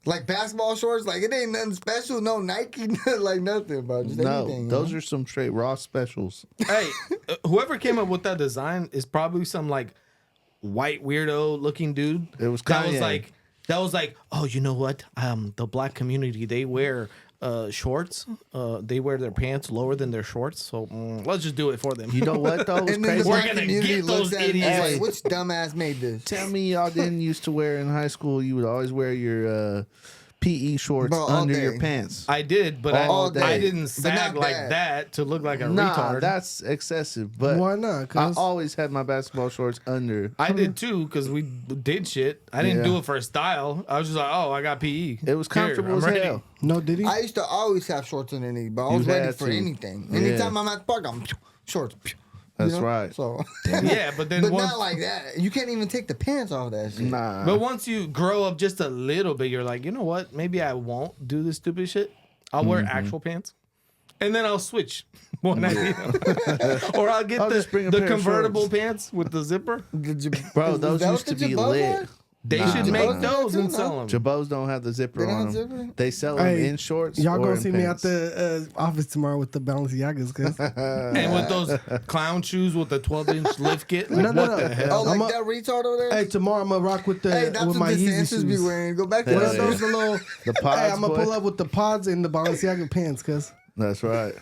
S4: like basketball shorts. Like it ain't nothing special. No Nike, like nothing, bro. Just
S2: No,
S4: anything.
S2: those are some straight raw specials.
S3: Hey, whoever came up with that design is probably some like white weirdo looking dude.
S2: It was
S3: that was
S2: Kanye.
S3: like, oh, you know what? The black community, they wear shorts. They wear their pants lower than their shorts. So let's just do it for them.
S2: You know what though? It's
S4: And then the
S2: crazy.
S3: We're
S4: black
S3: gonna
S4: community
S3: get
S4: looks
S3: those
S4: at it and is
S3: idiots.
S4: like, which dumbass made this?
S2: Tell me y'all didn't used to wear in high school. You would always wear your PE shorts
S4: Bro, all
S2: under
S4: day.
S2: your pants.
S3: I did, but
S2: All
S3: I
S2: day.
S3: didn't
S4: But
S3: sag
S4: not
S3: like
S4: bad.
S3: that to look like a
S2: Nah,
S3: retard.
S2: that's excessive. But
S1: Why not?
S2: I
S1: 'Cause
S2: always had my basketball shorts under.
S3: I did too because we did shit. I didn't do it for style. I was just like, oh, I got PE.
S2: It was comfortable
S3: Here,
S2: as
S3: I'm ready.
S2: hell.
S1: no, did he?
S4: I used to always have shorts underneath, but I was
S2: You
S4: ready
S2: had
S4: for
S2: to.
S4: anything.
S2: Yeah.
S4: Anytime I'm at the park, I'm shorts.
S2: That's right.
S4: So,
S3: Yeah, but then
S4: but
S3: once,
S4: not like that. You can't even take the pants off that shit.
S2: Nah.
S3: but once you grow up just a little bit, you're like, you know what? Maybe I won't do this stupid shit. I'll wear
S2: Mm-hmm.
S3: actual pants, and then I'll switch one idea, or I'll get
S2: I'll just bring a
S3: the
S2: pair of
S3: convertible
S2: shorts.
S3: pants with the zipper.
S2: Bro,
S4: Is
S2: those
S4: that
S2: used
S4: what
S2: to
S4: the
S2: be
S4: Jabos
S2: lit.
S4: are?
S3: They
S2: Nah.
S3: should
S2: Jabos
S3: make
S4: do that
S3: those
S4: too,
S3: and
S4: no?
S3: sell them.
S2: Jabos don't have the zipper
S4: They don't
S2: on
S4: have
S2: them.
S4: zipper?
S2: They sell them
S1: Hey,
S2: in shorts.
S1: Y'all
S2: or
S1: gonna
S2: in
S1: see me at
S2: pants.
S1: the office tomorrow with the Balenciagas, cause
S3: And with those clown shoes with the 12-inch lift kit. Like,
S1: No, no,
S3: what
S1: no.
S3: the hell?
S4: Oh, like
S1: I'm a-
S4: that retard over there?
S1: hey, tomorrow I'm gonna rock with the
S4: Hey, that's
S1: with
S4: what
S1: my Yeezy
S4: DeSantis
S1: shoes.
S4: be wearing. Go back to
S2: Hell
S1: What
S4: that.
S1: are those little?
S2: The pods,
S1: Hey, I'm gonna
S2: boy.
S1: pull up with the pods and the Balenciaga pants, cause
S2: That's right.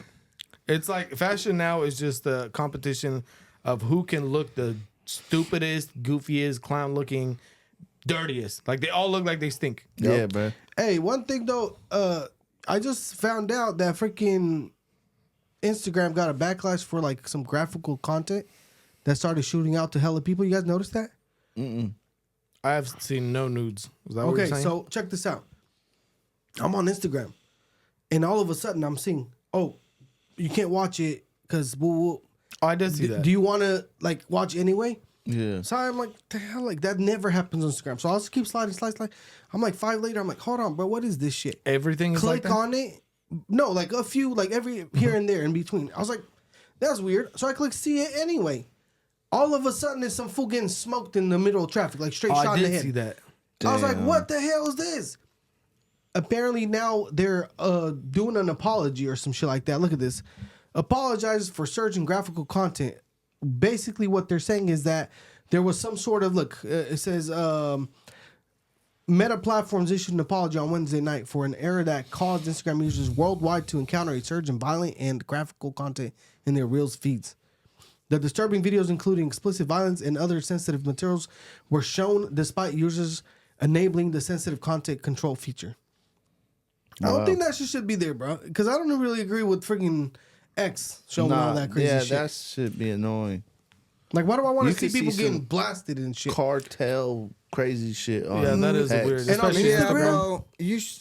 S3: It's like fashion now is just a competition of who can look the stupidest, goofiest, clown looking, dirtiest. Like they all look like they stink.
S2: Yeah, bro.
S1: hey, one thing though, I just found out that freaking Instagram got a backlash for like some graphical content that started shooting out to hella people. You guys notice that?
S3: I have seen no nudes. Is that what you're
S1: Okay,
S3: saying?
S1: so check this out. I'm on Instagram, and all of a sudden I'm seeing, oh, you can't watch it because
S3: Oh, I did see that.
S1: do you want to like watch anyway?
S2: Yeah.
S1: So I'm like, the hell, like that never happens on Instagram. So I'll just keep sliding. I'm like 5 later. I'm like, hold on, bro, what is this shit?
S3: Everything is
S1: Click
S3: like that?
S1: on it. No, like a few, like every here and there in between. I was like, that's weird. So I click see it anyway. All of a sudden, there's some fool getting smoked in the middle of traffic, like straight
S3: Oh,
S1: shot
S3: I
S1: in the
S3: did
S1: head.
S3: see that.
S1: I was like,
S2: Damn.
S1: what the hell is this? Apparently now they're doing an apology or some shit like that. Look at this. Apologizes for searching graphical content. Basically what they're saying is that there was some sort of, look, it says Meta Platforms issued an apology on Wednesday night for an error that caused Instagram users worldwide to encounter a surge in violent and graphical content in their Reels feeds. The disturbing videos, including explicit violence and other sensitive materials, were shown despite users enabling the sensitive content control feature. I don't think that shit should be there, bro. Because I don't really agree with freaking X showing all that crazy
S2: yeah,
S1: shit.
S2: that should be annoying.
S1: Like, why do I want
S2: You
S1: to see
S2: could see
S1: people getting
S2: some
S1: blasted and shit?
S2: Cartel crazy shit on
S3: Yeah, that is
S2: X.
S3: weird.
S1: And on
S3: Especially
S4: Yeah,
S1: Instagram?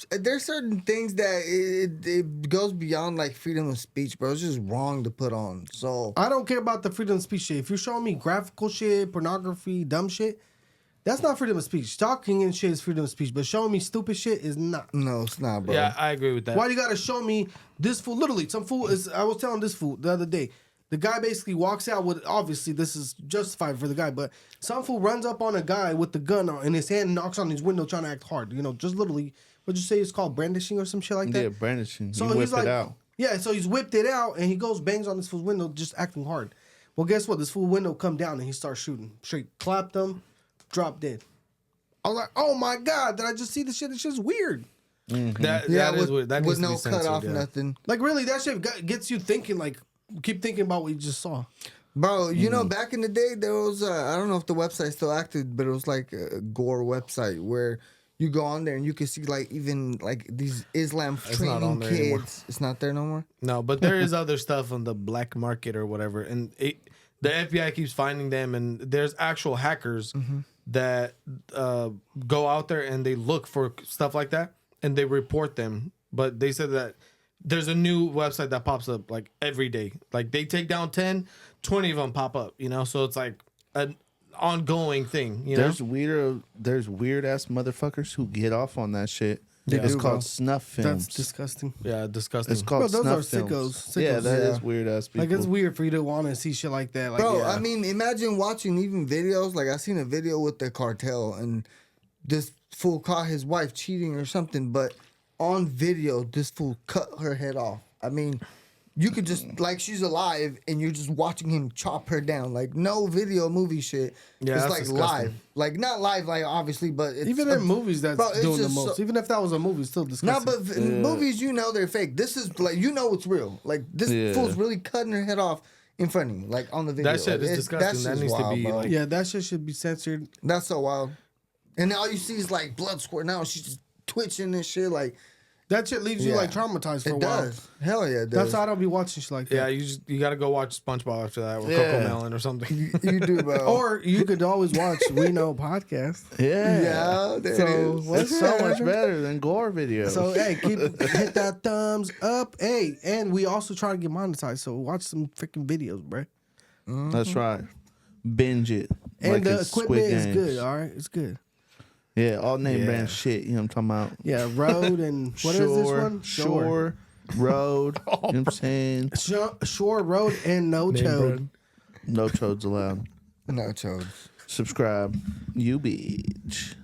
S4: bro. There's certain things that it goes beyond like freedom of speech, bro. It's just wrong to put on. So
S1: I don't care about the freedom of speech shit. If you're showing me graphical shit, pornography, dumb shit, that's not freedom of speech. Talking and shit is freedom of speech, but showing me stupid shit is not.
S4: no, it's not, bro.
S3: Yeah, I agree with that.
S1: Why you gotta show me this fool? Literally, some fool is. I was telling this fool the other day. The guy basically walks out with. Obviously, this is justified for the guy, but some fool runs up on a guy with the gun in his hand, and knocks on his window, trying to act hard. You know, just literally. What'd you say? It's called brandishing or some shit like that.
S2: Yeah, brandishing.
S1: So
S2: You whip
S1: he's like,
S2: it out.
S1: yeah. So he's whipped it out, and he goes bangs on this fool's window, just acting hard. Well, guess what? This fool window come down, and he starts shooting. Straight clapped him, dropped dead. I was like, oh my god, did I just see this shit? It's just weird.
S3: That
S4: yeah,
S3: is
S4: with,
S3: weird. That
S4: with
S3: needs to
S4: no
S3: be censored,
S4: cut off,
S3: yeah.
S4: nothing,
S1: Like really, that shit gets you thinking. Like, keep thinking about what you just saw.
S4: bro. You know, back in the day, there was I don't know if the website's still active, but it was like a gore website where you go on there and you can see like even like these Islam
S3: It's not on
S4: training
S3: there
S4: kids.
S3: anymore.
S4: It's not there no more.
S3: No, but there is other stuff on the black market or whatever, and the FBI keeps finding them, and there's actual hackers that go out there and they look for stuff like that and they report them. But they said that there's a new website that pops up like every day. Like they take down 10, 20 of them pop up, you know? So it's like an ongoing thing, you know?
S2: There's weird ass motherfuckers who get off on that shit.
S1: They
S2: It's
S1: do,
S2: called
S1: bro.
S2: snuff films.
S1: That's disgusting.
S3: Yeah, disgusting.
S2: It's called
S1: Bro, those
S2: snuff
S1: are
S2: films.
S1: sickos.
S2: Yeah,
S1: Sickos,
S2: that
S1: yeah.
S2: is weird ass people.
S1: Like it's weird for you to want to see shit like that. Like,
S4: Bro,
S1: yeah.
S4: I mean, imagine watching even videos. Like I seen a video with the cartel and this fool caught his wife cheating or something, but on video, this fool cut her head off. I mean, you could just like she's alive and you're just watching him chop her down. Like no video movie shit.
S3: Yeah,
S4: it's
S3: that's
S4: like
S3: disgusting.
S4: live. Like not live, like obviously, but it's
S1: even in movies, that's
S4: bro, it's
S1: doing the
S4: just
S1: most.
S4: so-
S1: Even if that was a movie, it's still
S4: No,
S1: disgusting.
S4: but in movies, you know they're fake. This is like you know it's real. Like this
S2: Yeah.
S4: fool's really cutting her head off in front of you, like on the video.
S3: That shit is
S4: It-
S3: disgusting. That
S4: shit's
S3: needs to be,
S4: bro.
S3: like-
S1: yeah, that shit should be censored.
S4: That's so wild. And all you see is like blood squirt. Now she's just twitching and shit. Like
S1: That shit leaves you
S4: Yeah.
S1: like traumatized for a
S4: it
S1: while.
S4: does. Hell yeah, it does.
S1: That's why I don't be watching shit like
S3: Yeah,
S1: that.
S3: you got to go watch SpongeBob after that, or
S2: Yeah.
S3: Coco Melon or something.
S4: you do, bro.
S1: Or you could always watch We Know podcast.
S2: Yeah.
S4: yeah, there
S1: So,
S4: it is.
S1: what-
S2: It's so much better than gore videos.
S1: So hey, hit that thumbs up. Hey, and we also try to get monetized. So watch some freaking videos, bro.
S2: That's right. Binge it.
S1: And
S2: like
S1: the
S2: it's Squid
S1: equipment is
S2: Games.
S1: good. All right, it's good.
S2: Yeah, all name brand shit. You know what I'm talking about?
S1: Yeah, Road and what is this one?
S2: Shore, Road. You know what I'm saying?
S1: Shore Road and No Chode.
S2: No chodes allowed.
S4: No, Chodes.
S2: Subscribe. You bitch.